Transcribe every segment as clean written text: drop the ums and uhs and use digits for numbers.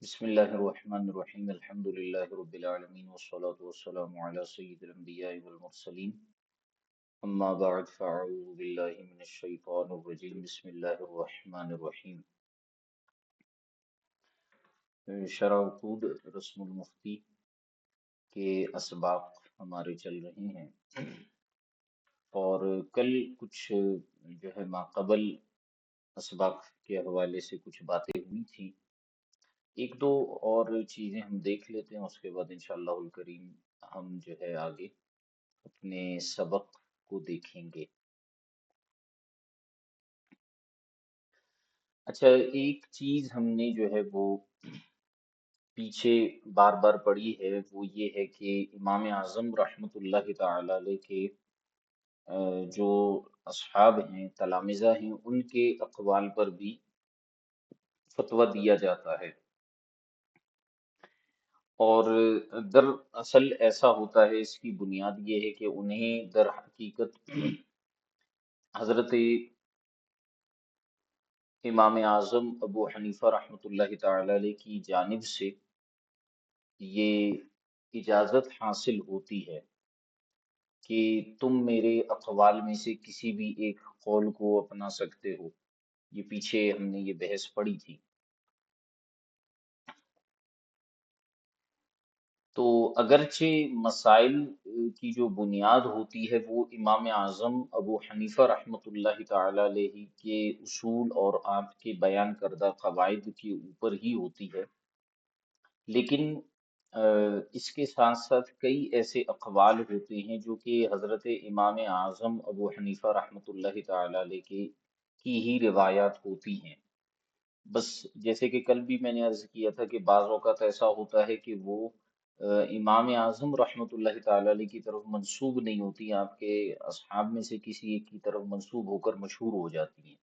بسم الله الرحمن الرحيم الحمد لله رب العالمين والصلاة والسلام على سيد الأنبياء والمرسلين أما بعد فأعوذ بالله من الشيطان الرجيم بسم الله الرحمن الرحيم شرح وقود رسم المفتی کے اسباق ہمارے چل رہے ہیں اور کل کچھ جو ہے ماقبل اسباق کے حوالے سے کچھ باتیں ہوئی تھیں. ایک دو اور چیزیں ہم دیکھ لیتے ہیں، اس کے بعد انشاءاللہ الکریم ہم جو ہے آگے اپنے سبق کو دیکھیں گے. اچھا، ایک چیز ہم نے جو ہے وہ پیچھے بار بار پڑھی ہے، وہ یہ ہے کہ امام اعظم رحمۃ اللہ تعالی علیہ کے جو اصحاب ہیں، تلامذہ ہیں، ان کے اقوال پر بھی فتویٰ دیا جاتا ہے. اور در اصل ایسا ہوتا ہے، اس کی بنیاد یہ ہے کہ انہیں در حقیقت حضرت امام اعظم ابو حنیفہ رحمۃ اللہ تعالی علیہ کی جانب سے یہ اجازت حاصل ہوتی ہے کہ تم میرے اقوال میں سے کسی بھی ایک قول کو اپنا سکتے ہو. یہ پیچھے ہم نے یہ بحث پڑھی تھی. تو اگرچہ مسائل کی جو بنیاد ہوتی ہے وہ امام اعظم ابو حنیفہ رحمۃ اللہ تعالی علیہ کے اصول اور آپ کے بیان کردہ قواعد کے اوپر ہی ہوتی ہے، لیکن اس کے ساتھ ساتھ کئی ایسے اقوال ہوتے ہیں جو کہ حضرت امام اعظم ابو حنیفہ رحمۃ اللہ تعالی علیہ کے کی ہی روایات ہوتی ہیں. بس جیسے کہ کل بھی میں نے عرض کیا تھا کہ بعض اوقات ایسا ہوتا ہے کہ وہ امام اعظم رحمۃ اللہ تعالی علیہ کی طرف منسوب نہیں ہوتی، آپ کے اصحاب میں سے کسی ایک کی طرف منسوب ہو کر مشہور ہو جاتی ہیں.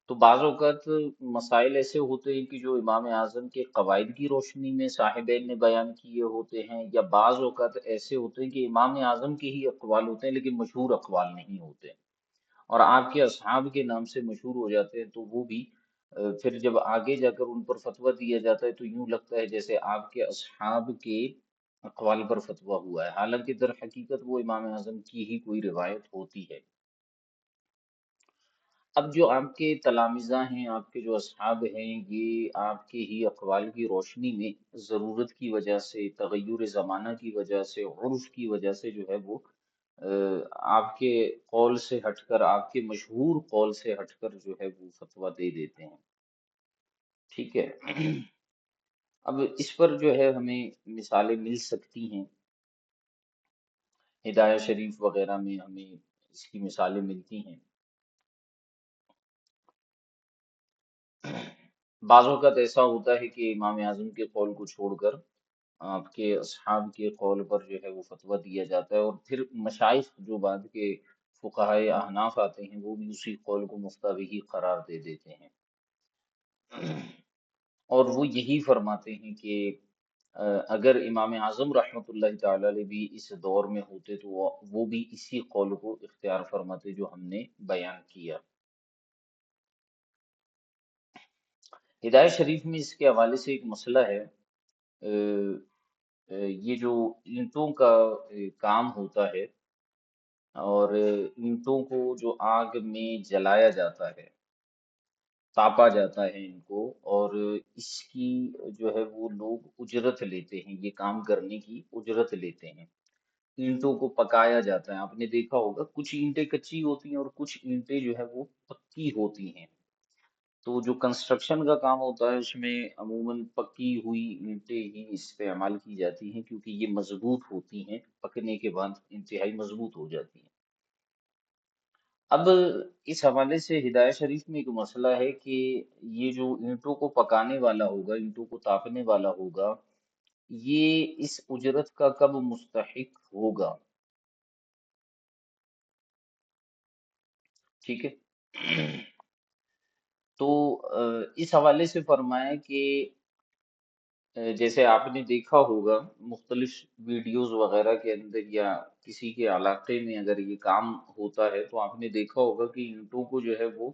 تو بعض اوقات مسائل ایسے ہوتے ہیں کہ جو امام اعظم کے قواعد کی روشنی میں صاحبین نے بیان کیے ہوتے ہیں، یا بعض اوقات ایسے ہوتے ہیں کہ امام اعظم کے ہی اقوال ہوتے ہیں لیکن مشہور اقوال نہیں ہوتے اور آپ کے اصحاب کے نام سے مشہور ہو جاتے ہیں. تو وہ بھی پھر جب آگے جا کر ان پر فتویٰ دیا جاتا ہے تو یوں لگتا ہے جیسے آپ کے اصحاب کے اقوال پر فتویٰ ہوا ہے، حالانکہ در حقیقت وہ امام اعظم کی ہی کوئی روایت ہوتی ہے. اب جو آپ کے تلامذہ ہیں، آپ کے جو اصحاب ہیں، یہ آپ کے ہی اقوال کی روشنی میں ضرورت کی وجہ سے، تغیر زمانہ کی وجہ سے، عرف کی وجہ سے جو ہے وہ آپ کے قول سے ہٹ کر، آپ کے مشہور قول سے ہٹ کر جو ہے وہ فتویٰ دے دیتے ہیں. ٹھیک ہے. اب اس پر جو ہے ہمیں مثالیں مل سکتی ہیں، ہدایہ شریف وغیرہ میں ہمیں اس کی مثالیں ملتی ہیں. بعض اوقات ایسا ہوتا ہے کہ امام اعظم کے قول کو چھوڑ کر آپ کے اصحاب کے قول پر جو ہے وہ فتویٰ دیا جاتا ہے، اور پھر مشائخ جو بعد کے فقہائے احناف آتے ہیں وہ بھی اسی قول کو مفتابی قرار دے دیتے ہیں. اور وہ یہی فرماتے ہیں کہ اگر امام اعظم رحمۃ اللہ تعالی علیہ بھی اس دور میں ہوتے تو وہ بھی اسی قول کو اختیار فرماتے جو ہم نے بیان کیا. ہدایہ شریف میں اس کے حوالے سے ایک مسئلہ ہے. یہ جو اینٹوں کا کام ہوتا ہے اور اینٹوں کو جو آگ میں جلایا جاتا ہے، تاپا جاتا ہے ان کو، اور اس کی جو ہے وہ لوگ اجرت لیتے ہیں، یہ کام کرنے کی اجرت لیتے ہیں. اینٹوں کو پکایا جاتا ہے، آپ نے دیکھا ہوگا کچھ اینٹیں کچی ہوتی ہیں اور کچھ اینٹیں جو ہے وہ پکی ہوتی ہیں. تو جو کنسٹرکشن کا کام ہوتا ہے اس میں عموماً پکی ہوئی اینٹیں ہی استعمال کی جاتی ہیں، کیونکہ یہ مضبوط ہوتی ہیں، پکنے کے بعد انتہائی مضبوط ہو جاتی ہیں. اب اس حوالے سے ہدایہ شریف میں ایک مسئلہ ہے کہ یہ جو اینٹوں کو پکانے والا ہوگا، اینٹوں کو تاپنے والا ہوگا، یہ اس اجرت کا کب مستحق ہوگا. ٹھیک ہے. تو اس حوالے سے فرمایا کہ جیسے آپ نے دیکھا ہوگا مختلف ویڈیوز وغیرہ کے اندر یا کسی کے علاقے میں اگر یہ کام ہوتا ہے تو آپ نے دیکھا ہوگا کہ اینٹوں کو جو ہے وہ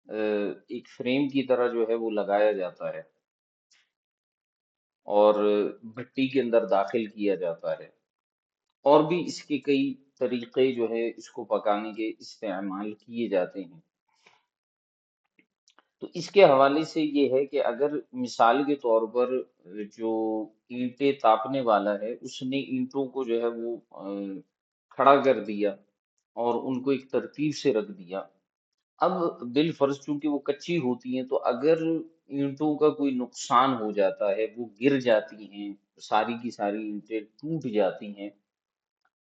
ایک فریم کی طرح جو ہے وہ لگایا جاتا ہے. اور بھٹی کے اندر داخل کیا جاتا ہے، اور بھی اس کے کئی طریقے جو ہے اس کو پکانے کے استعمال کیے جاتے ہیں۔ تو اس کے حوالے سے یہ ہے کہ اگر مثال کے طور پر جو اینٹیں تاپنے والا ہے اس نے اینٹوں کو جو ہے وہ کھڑا کر دیا اور ان کو ایک ترتیب سے رکھ دیا، اب بالفرض چونکہ وہ کچی ہوتی ہیں تو اگر اینٹوں کا کوئی نقصان ہو جاتا ہے، وہ گر جاتی ہیں، ساری کی ساری اینٹیں ٹوٹ جاتی ہیں،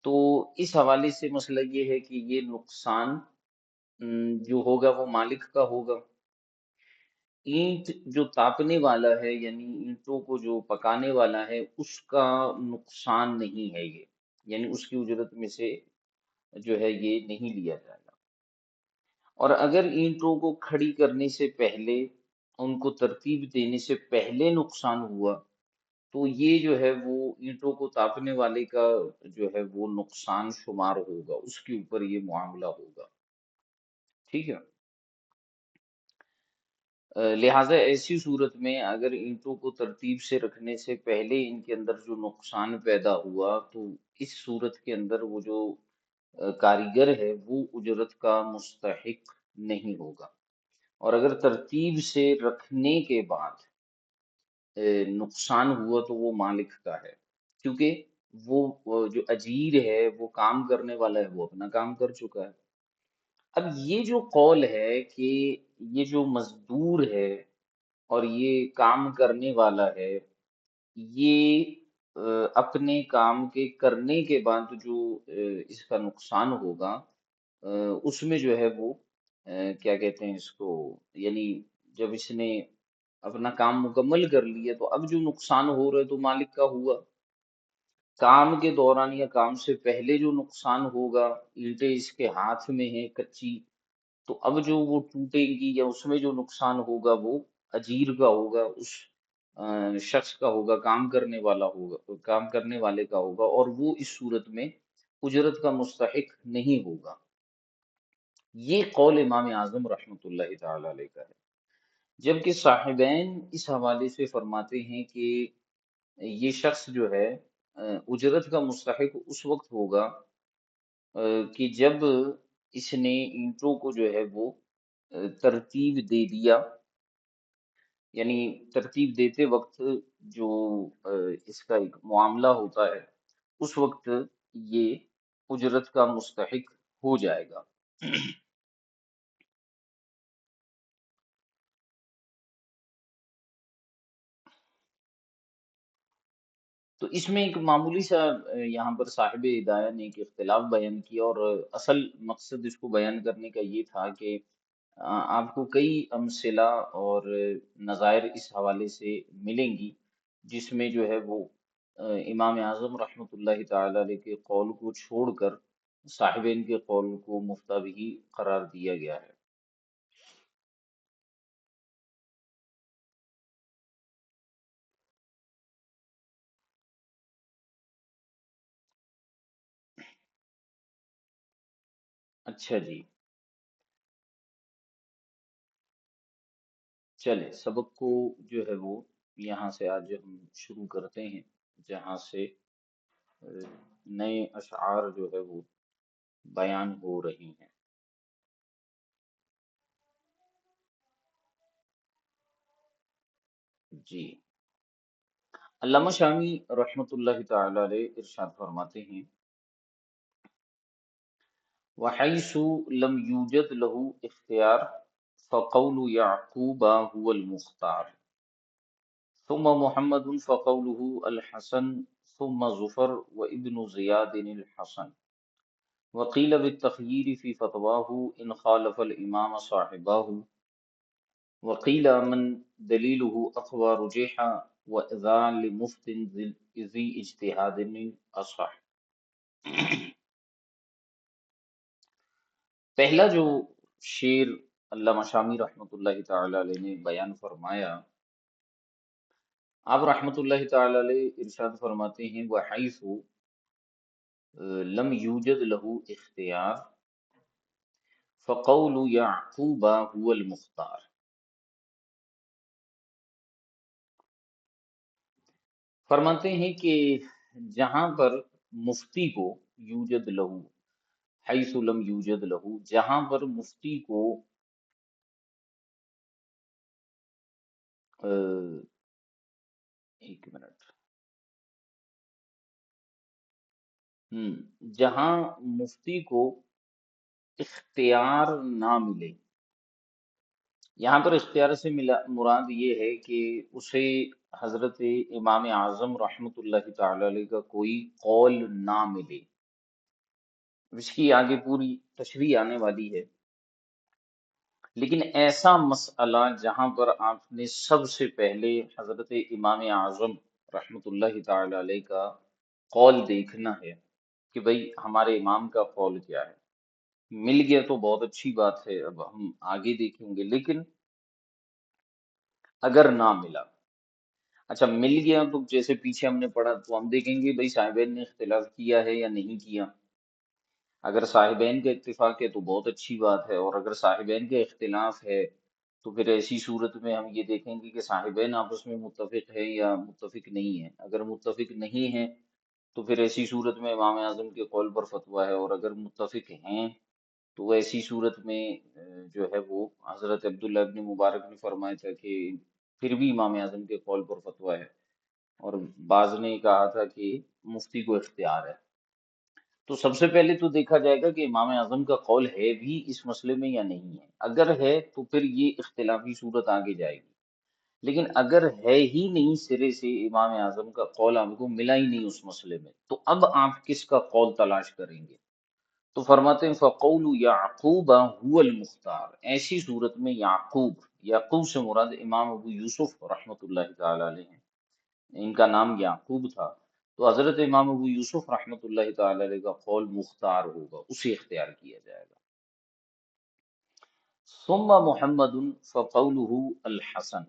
تو اس حوالے سے مسئلہ یہ ہے کہ یہ نقصان جو ہوگا وہ مالک کا ہوگا۔ اینٹ جو تاپنے والا ہے یعنی اینٹوں کو جو پکانے والا ہے اس کا نقصان نہیں ہے یہ، یعنی اس کی اجرت میں سے جو ہے یہ نہیں لیا جائے گا۔ اور اگر اینٹوں کو کھڑی کرنے سے پہلے، ان کو ترتیب دینے سے پہلے نقصان ہوا تو یہ جو ہے وہ اینٹوں کو تاپنے والے کا جو ہے وہ نقصان شمار ہوگا، اس کے اوپر یہ معاملہ ہوگا۔ ٹھیک ہے، لہٰذا ایسی صورت میں اگر اینٹوں کو ترتیب سے رکھنے سے پہلے ان کے اندر جو نقصان پیدا ہوا تو اس صورت کے اندر وہ جو کاریگر ہے وہ اجرت کا مستحق نہیں ہوگا، اور اگر ترتیب سے رکھنے کے بعد نقصان ہوا تو وہ مالک کا ہے، کیونکہ وہ جو اجیر ہے وہ کام کرنے والا ہے وہ اپنا کام کر چکا ہے۔ اب یہ جو قول ہے کہ یہ جو مزدور ہے اور یہ کام کرنے والا ہے، یہ اپنے کام کے کرنے کے بعد جو اس کا نقصان ہوگا، اس میں جو ہے وہ کیا کہتے ہیں اس کو، یعنی جب اس نے اپنا کام مکمل کر لیا تو اب جو نقصان ہو رہا ہے تو مالک کا ہوا۔ کام کے دوران یا کام سے پہلے جو نقصان ہوگا، اینٹیں اس کے ہاتھ میں ہیں کچی، تو اب جو وہ ٹوٹیں گی یا اس میں جو نقصان ہوگا وہ اجیر کا ہوگا، اس شخص کا ہوگا، کام کرنے والا ہوگا، کام کرنے والے کا ہوگا، اور وہ اس صورت میں اجرت کا مستحق نہیں ہوگا۔ یہ قول امام اعظم رحمۃ اللہ تعالی علیہ کا ہے، جبکہ صاحبین اس حوالے سے فرماتے ہیں کہ یہ شخص جو ہے اجرت کا مستحق اس وقت ہوگا کہ جب اس نے اینٹوں کو جو ہے وہ ترتیب دے دیا، یعنی ترتیب دیتے وقت جو اس کا ایک معاملہ ہوتا ہے اس وقت یہ اجرت کا مستحق ہو جائے گا۔ تو اس میں ایک معمولی سا یہاں پر صاحب ہدایہ نے ایک اختلاف بیان کیا، اور اصل مقصد اس کو بیان کرنے کا یہ تھا کہ آپ کو کئی امثلہ اور نظائر اس حوالے سے ملیں گی جس میں جو ہے وہ امام اعظم رحمۃ اللہ تعالی علیہ کے قول کو چھوڑ کر صاحبین کے قول کو مفتہ بھی قرار دیا گیا ہے۔ اچھا جی، چلے سبق کو جو ہے وہ یہاں سے آج ہم شروع کرتے ہیں، جہاں سے نئے اشعار جو ہے وہ بیان ہو رہی ہیں۔ جی، علامہ شامی رحمۃ اللہ تعالی علیہ ارشاد فرماتے ہیں، وحیث لم یوجد له اختیار فقول یعقوب هو المختار، ثم محمد فقوله الحسن، ثم ظفر وابن زیاد الحسن، وقیل بالتخییر فی فتواه ان خالف الامام صاحباه، وقیل من دلیله اقوى رجحا وذا لمفت ذی اجتہاد اصح۔ پہلا جو شعر علامہ شامی رحمۃ اللہ تعالی علیہ نے بیان فرمایا، آپ رحمۃ اللہ تعالی علیہ ارشاد فرماتے ہیں، وحیث لم یوجد له اختیار فقول یعقوب هو المختار۔ فرماتے ہیں کہ جہاں پر مفتی کو یوجد لہو، حیث لم یوجد لہو، جہاں پر مفتی کو ایک منٹ، ہم، جہاں مفتی کو اختیار نہ ملے، یہاں پر اختیار سے مراد یہ ہے کہ اسے حضرت امام اعظم رحمۃ اللہ تعالی علیہ کا کوئی قول نہ ملے، اس کی آگے پوری تشریح آنے والی ہے، لیکن ایسا مسئلہ جہاں پر آپ نے سب سے پہلے حضرت امام اعظم رحمۃ اللہ تعالی علیہ کا قول دیکھنا ہے کہ بھئی ہمارے امام کا قول کیا ہے، مل گیا تو بہت اچھی بات ہے، اب ہم آگے دیکھیں گے، لیکن اگر نہ ملا، اچھا مل گیا تو جیسے پیچھے ہم نے پڑھا تو ہم دیکھیں گے بھئی صاحبین نے اختلاف کیا ہے یا نہیں کیا، اگر صاحبین کا اتفاق ہے تو بہت اچھی بات ہے، اور اگر صاحبین کا اختلاف ہے تو پھر ایسی صورت میں ہم یہ دیکھیں گے کہ صاحبین آپس میں متفق ہے یا متفق نہیں ہے، اگر متفق نہیں ہے تو پھر ایسی صورت میں امام اعظم کے قول پر فتویٰ ہے، اور اگر متفق ہیں تو ایسی صورت میں جو ہے وہ حضرت عبداللہ ابن مبارک نے فرمایا تھا کہ پھر بھی امام اعظم کے قول پر فتویٰ ہے، اور بعض نے کہا تھا کہ مفتی کو اختیار ہے۔ تو سب سے پہلے تو دیکھا جائے گا کہ امام اعظم کا قول ہے بھی اس مسئلے میں یا نہیں ہے، اگر ہے تو پھر یہ اختلافی صورت آگے جائے گی، لیکن اگر ہے ہی نہیں سرے سے امام اعظم کا قول آپ کو ملا ہی نہیں اس مسئلے میں، تو اب آپ کس کا قول تلاش کریں گے؟ تو فرماتے ہیں فقول یعقوب هو المختار، ایسی صورت میں یعقوب سے مراد امام ابو یوسف رحمۃ اللہ تعالی علیہ ہیں، ان کا نام یعقوب تھا، تو حضرت امام ابو یوسف رحمۃ اللہ تعالی علیہ کا قول مختار ہوگا، اسے اختیار کیا جائے گا۔ ثم محمد فقوله الحسن،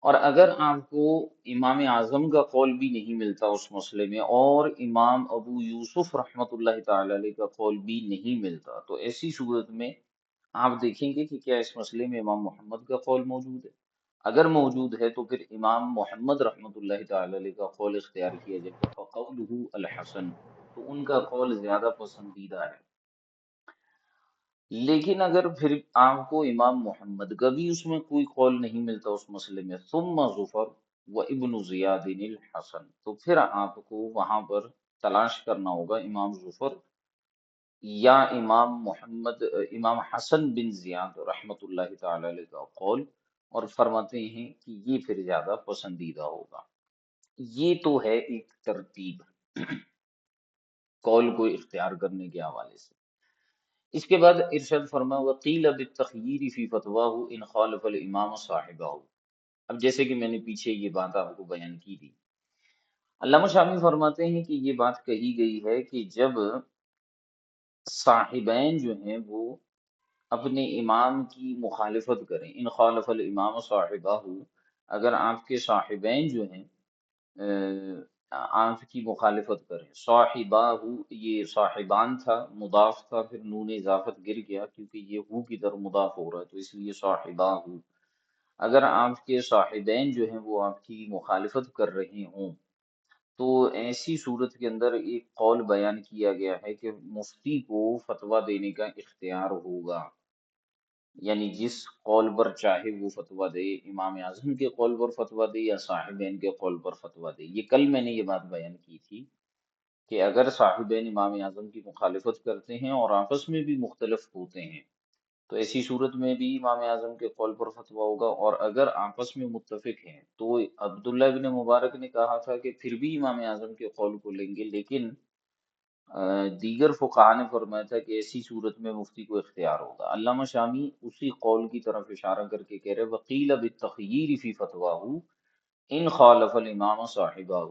اور اگر آپ کو امام اعظم کا قول بھی نہیں ملتا اس مسئلے میں، اور امام ابو یوسف رحمۃ اللہ تعالی علیہ کا قول بھی نہیں ملتا، تو ایسی صورت میں آپ دیکھیں گے کہ کیا اس مسئلے میں امام محمد کا قول موجود ہے، اگر موجود ہے تو پھر امام محمد رحمۃ اللہ تعالی علیہ کا قول اختیار کیا جائے گا، فقولہ الحسن، تو ان کا قول زیادہ پسندیدہ ہے۔ لیکن اگر پھر آپ کو امام محمد کا بھی اس میں کوئی قول نہیں ملتا اس مسئلے میں، ثم ظفر و ابن زیاد الحسن، تو پھر آپ کو وہاں پر تلاش کرنا ہوگا امام ظفر یا امام محمد امام حسن بن زیاد رحمۃ اللہ تعالی علیہ کا قول، اور فرماتے ہیں کہ یہ پھر زیادہ پسندیدہ ہوگا۔ یہ تو ہے ایک ترتیب قول کو اختیار کرنے کے حوالے سے۔ اس کے بعد ارشاد فرما وقیل بالتخییر فی فتواہ ان خالف الامام صاحبہ، اب جیسے کہ میں نے پیچھے یہ بات آپ کو بیان کی تھی، علامہ شامی فرماتے ہیں کہ یہ بات کہی گئی ہے کہ جب صاحبین جو ہیں وہ اپنے امام کی مخالفت کریں، ان خالف الامام صاحبہ، اگر آپ کے صاحبین جو ہیں آپ کی مخالفت کریں، صاحبہ یہ صاحبان تھا، مضاف تھا، پھر نون اضافت گر گیا کیونکہ یہ ہو کی طرف مضاف ہو رہا ہے تو اس لیے صاحبہ، اگر آپ کے صاحبین جو ہیں وہ آپ کی مخالفت کر رہے ہوں، تو ایسی صورت کے اندر ایک قول بیان کیا گیا ہے کہ مفتی کو فتویٰ دینے کا اختیار ہوگا، یعنی جس قول پر چاہے وہ فتویٰ دے، امام اعظم کے قول پر فتویٰ دے یا صاحبین کے قول پر فتویٰ دے۔ یہ کل میں نے یہ بات بیان کی تھی کہ اگر صاحبین امام اعظم کی مخالفت کرتے ہیں اور آپس میں بھی مختلف ہوتے ہیں تو ایسی صورت میں بھی امام اعظم کے قول پر فتویٰ ہوگا، اور اگر آپس میں متفق ہیں تو عبداللہ ابن مبارک نے کہا تھا کہ پھر بھی امام اعظم کے قول کو لیں گے، لیکن دیگر فقہا نے فرمایا تھا کہ ایسی صورت میں مفتی کو اختیار ہوگا۔ علامہ شامی اسی قول کی طرف اشارہ کر کے کہہ رہے وقیل بالتخییر فی فتواہ ان خالف الامام صاحبہ،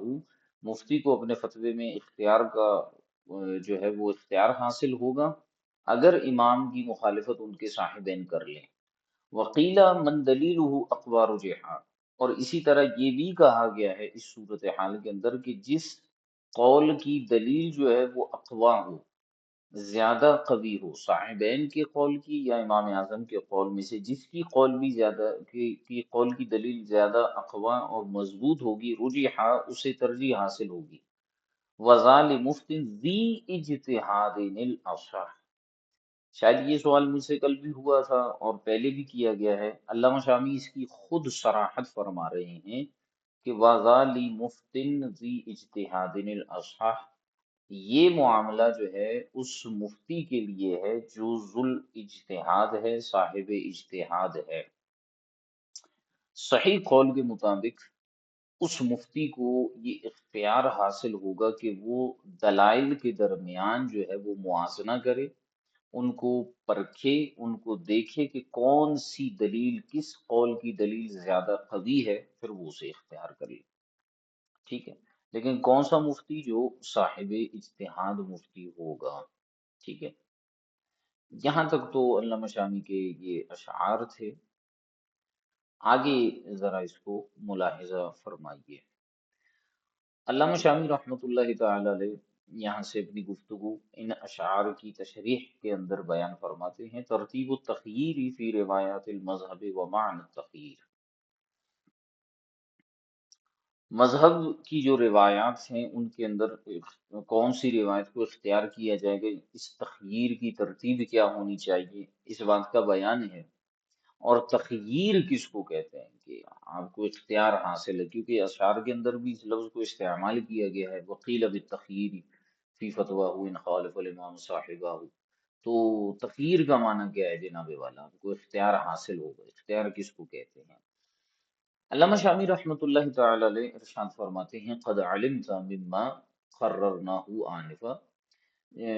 مفتی کو اپنے فتوے میں اختیار کا جو ہے وہ اختیار حاصل ہوگا اگر امام کی مخالفت ان کے صاحبین کر لیں۔ وقیلا من دلیلہ اقوار جہاد، اور اسی طرح یہ بھی کہا گیا ہے اس صورتحال کے اندر کہ جس قول کی دلیل جو ہے وہ اقوا ہو، زیادہ قوی ہو، صاحبین کے قول کی یا امام اعظم کے قول میں سے جس کی قول بھی زیادہ کی قول کی دلیل زیادہ اقوی اور مضبوط ہوگی، رجحا اسے ترجیح حاصل ہوگی، وزال مفت ذی اجتہاد الاصح۔ شاید یہ سوال مجھ سے کل بھی ہوا تھا اور پہلے بھی کیا گیا ہے، علامہ شامی اس کی خود صراحت فرما رہے ہیں کہ وزال مفت ذی اجتہاد الاصح، یہ معاملہ جو ہے اس مفتی کے لیے ہے جو ذل اجتہاد ہے، صاحب اجتہاد ہے۔ صحیح قول کے مطابق اس مفتی کو یہ اختیار حاصل ہوگا کہ وہ دلائل کے درمیان جو ہے وہ موازنہ کرے، ان کو پرکھے، ان کو دیکھے کہ کون سی دلیل، کس قول کی دلیل زیادہ قوی ہے، پھر وہ اسے اختیار کر لے۔ ٹھیک ہے، لیکن کون سا مفتی؟ جو صاحب اجتہاد مفتی ہوگا۔ ٹھیک ہے، یہاں تک تو علامہ شامی کے یہ اشعار تھے۔ آگے ذرا اس کو ملاحظہ فرمائیے۔ علامہ شامی رحمۃ اللہ تعالی علیہ یہاں سے اپنی گفتگو ان اشعار کی تشریح کے اندر بیان فرماتے ہیں، ترتیب التخییر فی روایات المذہب و معنی التخییر۔ مذہب کی جو روایات ہیں ان کے اندر کون سی روایت کو اختیار کیا جائے گا، اس تخییر کی ترتیب کیا ہونی چاہیے، اس بات کا بیان ہے۔ اور تخییر کس کو کہتے ہیں کہ آپ کو اختیار حاصل ہے، کیونکہ اشعار کے اندر بھی اس لفظ کو استعمال کیا گیا ہے، وقیل بالتخییر فی فتواہ ان خالف الامام صاحبہ۔ تو تخییر کا معنی کیا ہے جناب والا؟ آپ کو اختیار حاصل ہوگا، اختیار کس کو کہتے ہیں؟ علامہ شامی رحمۃ اللہ تعالی علیہ ارشاد فرماتے ہیں، قد علمت مما قررناہ آنفا،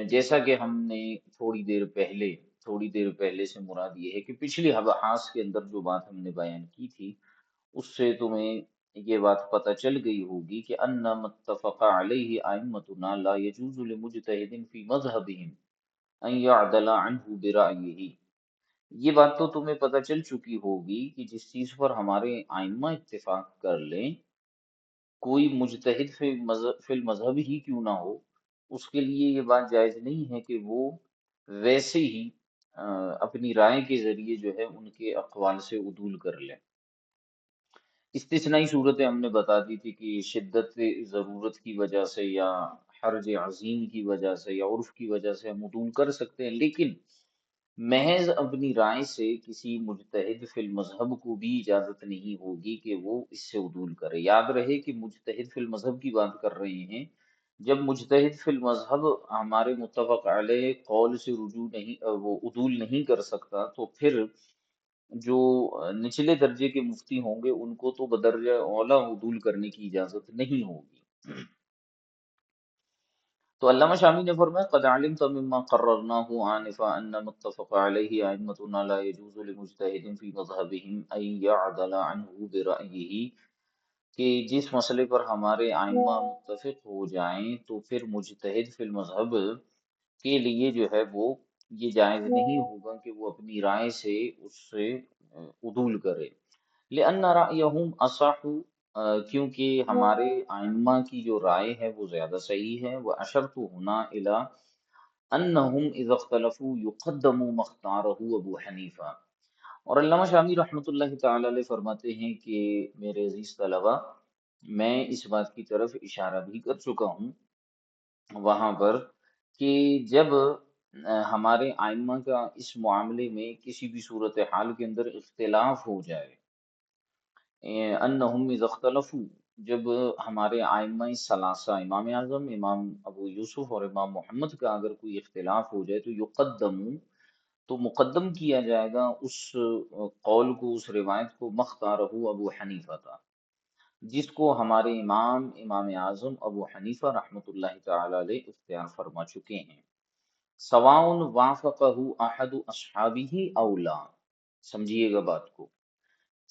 جیسا کہ ہم نے تھوڑی دیر پہلے سے مراد یہ ہے کہ پچھلی ابحاث کے اندر جو بات ہم نے بیان کی تھی اس سے تمہیں یہ بات پتہ چل گئی ہوگی کہ ان متفق علیہ ائمتنا لا يجوز لمجتہد فی مذہبہم ان يعدل عنہ برأیہ۔ یہ بات تو تمہیں پتہ چل چکی ہوگی کہ جس چیز پر ہمارے آئمہ اتفاق کر لیں، کوئی مجتہد فی المذہب ہی کیوں نہ ہو، اس کے لیے یہ بات جائز نہیں ہے کہ وہ ویسے ہی اپنی رائے کے ذریعے جو ہے ان کے اقوال سے عدول کر لیں۔ استثنائی صورتیں ہم نے بتا دی تھی کہ شدت ضرورت کی وجہ سے یا حرج عظیم کی وجہ سے یا عرف کی وجہ سے ہم عدول کر سکتے ہیں، لیکن محض اپنی رائے سے کسی مجتہد فی المذہب کو بھی اجازت نہیں ہوگی کہ وہ اس سے عدول کرے۔ یاد رہے کہ مجتہد فی المذہب کی بات کر رہے ہیں، جب مجتہد فی المذہب ہمارے متفق علیہ قول سے رجوع نہیں، وہ عدول نہیں کر سکتا، تو پھر جو نچلے درجے کے مفتی ہوں گے ان کو تو بدرجہ اولا عدول کرنے کی اجازت نہیں ہوگی۔ تو علامہ شامی نے فرمایا، قد علمت مما قررناه آنفا ان متفق علیہ ائمتنا لا يجوز لمجتہد فی مذہبہم ان يعدل عنہ برأیہ، کہ جس مسئلے پر ہمارے آئمہ متفق ہو جائیں تو پھر مجتہد فی المذہب کے لیے جو ہے وہ یہ جائز نہیں ہوگا کہ وہ اپنی رائے سے اس سے عدول کرے۔ لأن رأیہم اصح، کیونکہ ہمارے آئمہ کی جو رائے ہے وہ زیادہ صحیح ہے۔ وأشرت ہنا إلی أنہم اذا اختلفوا يقدم ما اختارہ ابو حنیفہ۔ اور علامہ شامی رحمۃ اللہ تعالی علیہ فرماتے ہیں کہ میرے عزیز طلبہ، میں اس بات کی طرف اشارہ بھی کر چکا ہوں وہاں پر کہ جب ہمارے آئمہ کا اس معاملے میں کسی بھی صورتحال کے اندر اختلاف ہو جائے، انہم اذا اختلفوا، جب ہمارے آئمہ ثلاثہ، امام اعظم، امام ابو یوسف اور امام محمد کا اگر کوئی اختلاف ہو جائے تو یقدم، تو مقدم کیا جائے گا اس قول کو، اس روایت کو، مختارہ ابو حنیفہ تھا، جس کو ہمارے امام اعظم ابو حنیفہ رحمۃ اللہ تعالی علیہ اختیار فرما چکے ہیں۔ سواء وافقہ احد اصحابہ او لا، سمجھیے گا بات کو،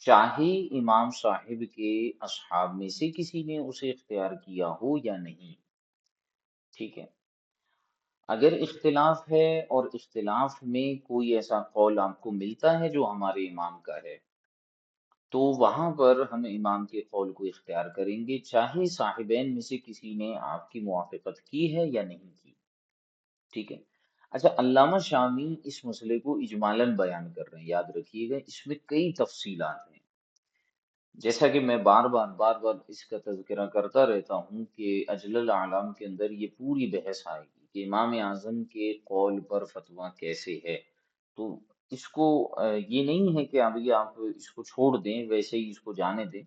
چاہے امام صاحب کے اصحاب میں سے کسی نے اسے اختیار کیا ہو یا نہیں۔ ٹھیک ہے، اگر اختلاف ہے اور اختلاف میں کوئی ایسا قول آپ کو ملتا ہے جو ہمارے امام کا ہے، تو وہاں پر ہم امام کے قول کو اختیار کریں گے، چاہے صاحبین میں سے کسی نے آپ کی موافقت کی ہے یا نہیں کی۔ ٹھیک ہے، اچھا، علامہ شامی اس مسئلے کو اجمالاً بیان کر رہے ہیں، یاد رکھیے گا اس میں کئی تفصیلات ہیں، جیسا کہ میں بار بار اس کا تذکرہ کرتا رہتا ہوں کہ اجل الاعلام کے اندر یہ پوری بحث آئے گی کہ امام اعظم کے قول پر فتویٰ کیسے ہے۔ تو اس کو یہ نہیں ہے کہ ابھی آپ اس کو چھوڑ دیں، ویسے ہی اس کو جانے دیں،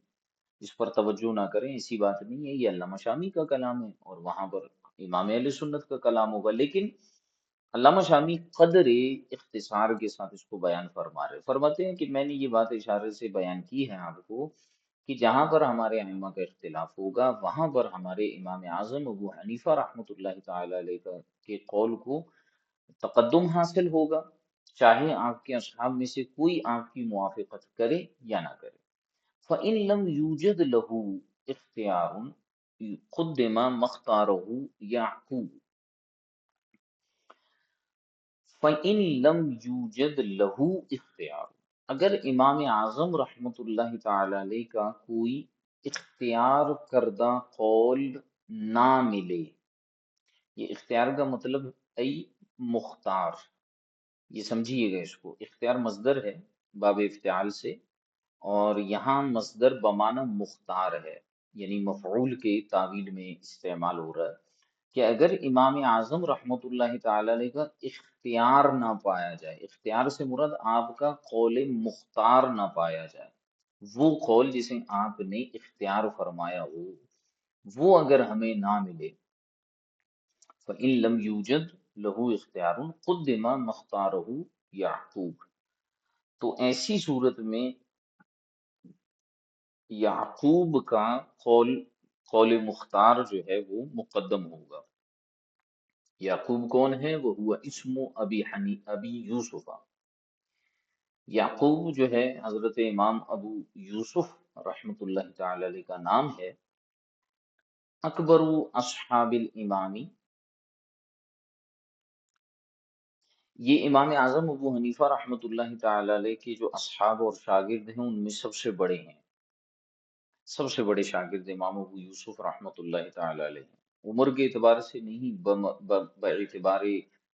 اس پر توجہ نہ کریں، ایسی بات نہیں ہے، یہ علامہ شامی کا کلام ہے اور وہاں پر امام اہل سنت کا کلام ہوگا، لیکن علامہ شامی قدر اختصار کے ساتھ اس کو بیان فرماتے ہیں کہ میں نے یہ بات اشارے سے بیان کی ہے آپ کو کہ جہاں پر ہمارے ائمہ کا اختلاف ہوگا وہاں پر ہمارے امام اعظم ابو حنیفہ رحمۃ اللہ تعالی علیہ کے قول کو تقدم حاصل ہوگا، چاہے آپ کے اصحاب میں سے کوئی آپ کی موافقت کرے یا نہ کرے۔ فَإِن لَمْ يُوجَدْ لَهُ اختیار قدم مختارہ یعقوب فَإِن لَمْ يُوجَدْ لَهُ اختیار، اگر امام اعظم رحمۃ اللہ تعالی علیہ کا کوئی اختیار کردہ قول نہ ملے، یہ اختیار کا مطلب ای مختار، یہ سمجھیے گا، اس کو اختیار مصدر ہے باب افتعال سے، اور یہاں مصدر بمعنی مختار ہے، یعنی مفعول کے تعویل میں استعمال ہو رہا ہے کہ اگر امام اعظم رحمۃ اللہ تعالی علیہ کا اختیار نہ پایا جائے، اختیار سے مراد آپ کا قول مختار نہ پایا جائے، وہ قول جسے آپ نے اختیار فرمایا ہو وہ اگر ہمیں نہ ملے، فَإِن لَمْ يُوجَدْ لَهُ اخْتِيَارٌ قُدِّمَ مَخْتَارَهُ یعقوب، تو ایسی صورت میں یعقوب کا قول مختار جو ہے وہ مقدم ہوگا۔ یعقوب کون ہے؟ وہ ہوا اسم ابی یوسف، یعقوب جو ہے حضرت امام ابو یوسف رحمۃ اللہ تعالی علیہ کا نام ہے۔ اکبر اصحاب الامامی، یہ امام اعظم ابو حنیفہ رحمۃ اللہ تعالی علیہ کے جو اصحاب اور شاگرد ہیں ان میں سب سے بڑے ہیں، سب سے بڑے شاگرد امام ابو یوسف رحمۃ اللہ تعالی علیہ ہیں، عمر کے اعتبار سے نہیں، باعتبار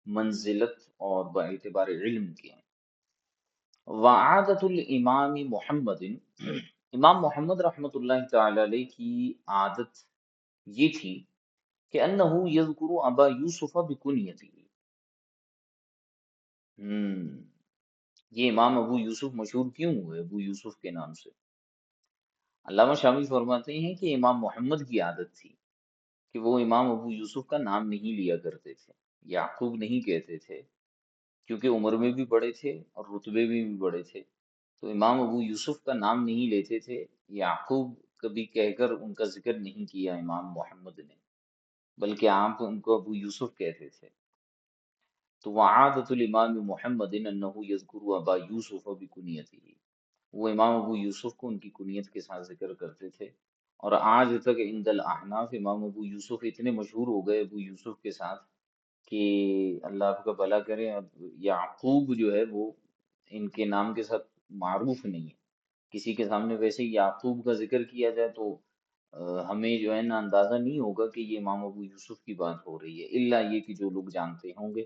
منزلت اور باعتبار علم کے ہیں۔ وعادت الامام محمد، امام محمد رحمۃ اللہ تعالی علیہ کی عادت یہ تھی کہ انہو یذکر ابا یوسف بکنیتہ، یہ امام ابو یوسف مشہور کیوں ہوئے ابو یوسف کے نام سے؟ علامہ شامی فرماتے ہیں کہ امام محمد کی عادت تھی کہ وہ امام ابو یوسف کا نام نہیں لیا کرتے تھے، یعقوب نہیں کہتے تھے، کیونکہ عمر میں بھی بڑے تھے اور رتبے میں بھی بڑے تھے، تو امام ابو یوسف کا نام نہیں لیتے تھے، یعقوب کبھی کہہ کر ان کا ذکر نہیں کیا امام محمد نے، بلکہ آپ ان کو ابو یوسف کہتے تھے۔ تو وعادت الامام محمد انہ یذکر ابا یوسف بکنیتہ، وہ امام ابو یوسف کو ان کی کنیت کے ساتھ ذکر کرتے تھے، اور آج تک عند الاحناف امام ابو یوسف اتنے مشہور ہو گئے ابو یوسف کے ساتھ کہ اللہ آپ کا بھلا کرے، اب یعقوب جو ہے وہ ان کے نام کے ساتھ معروف نہیں ہے، کسی کے سامنے ویسے ہی یعقوب کا ذکر کیا جائے تو ہمیں جو ہے نا اندازہ نہیں ہوگا کہ یہ امام ابو یوسف کی بات ہو رہی ہے، الا یہ کہ جو لوگ جانتے ہوں گے۔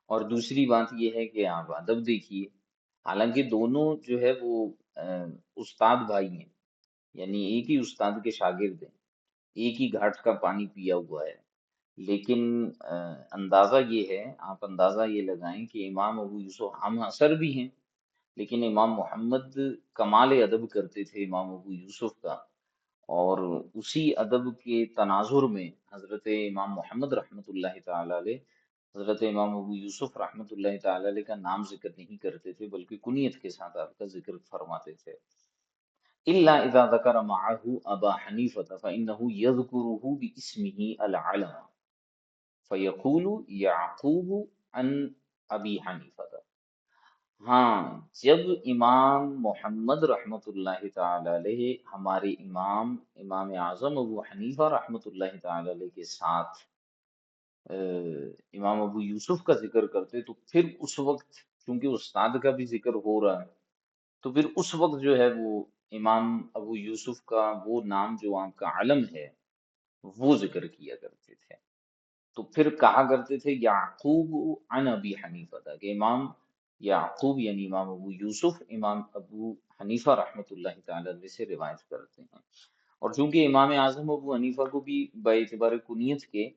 اور دوسری بات یہ ہے کہ آپ ادب دیکھیے، حالانکہ دونوں جو ہے وہ استاد بھائی ہیں، یعنی ایک ہی استاد کے شاگرد ہیں، ایک ہی گھاٹ کا پانی پیا ہوا ہے، لیکن اندازہ یہ ہے، آپ اندازہ یہ لگائیں کہ امام ابو یوسف ہم عصر بھی ہیں، لیکن امام محمد کمال ادب کرتے تھے امام ابو یوسف کا، اور اسی ادب کے تناظر میں حضرت امام محمد رحمۃ اللہ تعالی علیہ حضرت امام ابو یوسف رحمۃ اللہ تعالی علیہ کا نام ذکر نہیں کرتے تھے بلکہ کنیت کے ساتھ آپ کا ذکر فرماتے تھے۔ الا اذا ذکر معه ابا حنیفہ فانه یذکره باسمه العلم فیقول یعقوب عن ابی حنیفہ، ہاں جب امام محمد رحمۃ اللہ تعالی علیہ ہمارے امام اعظم ابو حنیفہ رحمۃ اللہ تعالی علیہ کے ساتھ امام ابو یوسف کا ذکر کرتے تو پھر اس وقت چونکہ استاد کا بھی ذکر ہو رہا ہے تو پھر اس وقت جو ہے وہ امام ابو یوسف کا وہ نام جو آپ کا علم ہے وہ ذکر کیا کرتے تھے۔ تو پھر کہا کرتے تھے یعقوب عن ابی حنیفہ تھا، کہ امام یعقوب یعنی امام ابو یوسف امام ابو حنیفہ رحمۃ اللہ تعالی علیہ سے روایت کرتے ہیں۔ اور چونکہ امام اعظم ابو حنیفہ کو بھی باعتبار کنیت کے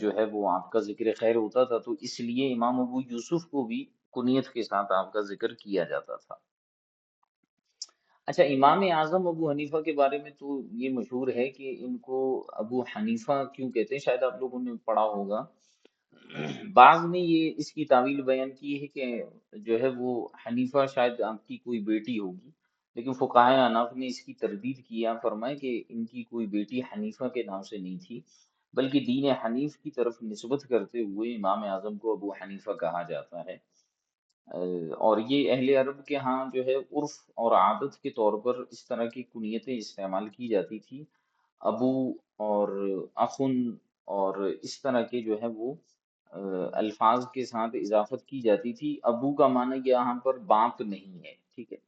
جو ہے وہ آپ کا ذکر خیر ہوتا تھا، تو اس لیے امام ابو یوسف کو بھی کنیت کے ساتھ آپ کا ذکر کیا جاتا تھا۔ اچھا، امام اعظم ابو حنیفہ کے بارے میں تو یہ مشہور ہے کہ ان کو ابو حنیفہ کیوں کہتے ہیں، شاید آپ لوگوں نے پڑھا ہوگا۔ بعض نے یہ اس کی تعویل بیان کی ہے کہ جو ہے وہ حنیفہ شاید آپ کی کوئی بیٹی ہوگی، لیکن فقہائے احناف نے اس کی تردید کیا، فرمائے کہ ان کی کوئی بیٹی حنیفہ کے نام سے نہیں تھی، بلکہ دین حنیف کی طرف نسبت کرتے ہوئے امام اعظم کو ابو حنیفہ کہا جاتا ہے۔ اور یہ اہل عرب کے ہاں جو ہے عرف اور عادت کے طور پر اس طرح کی کنیتیں استعمال کی جاتی تھی، ابو اور اخن اور اس طرح کے جو ہے وہ الفاظ کے ساتھ اضافت کی جاتی تھی۔ ابو کا معنی یہاں پر باپ نہیں ہے، ٹھیک ہے،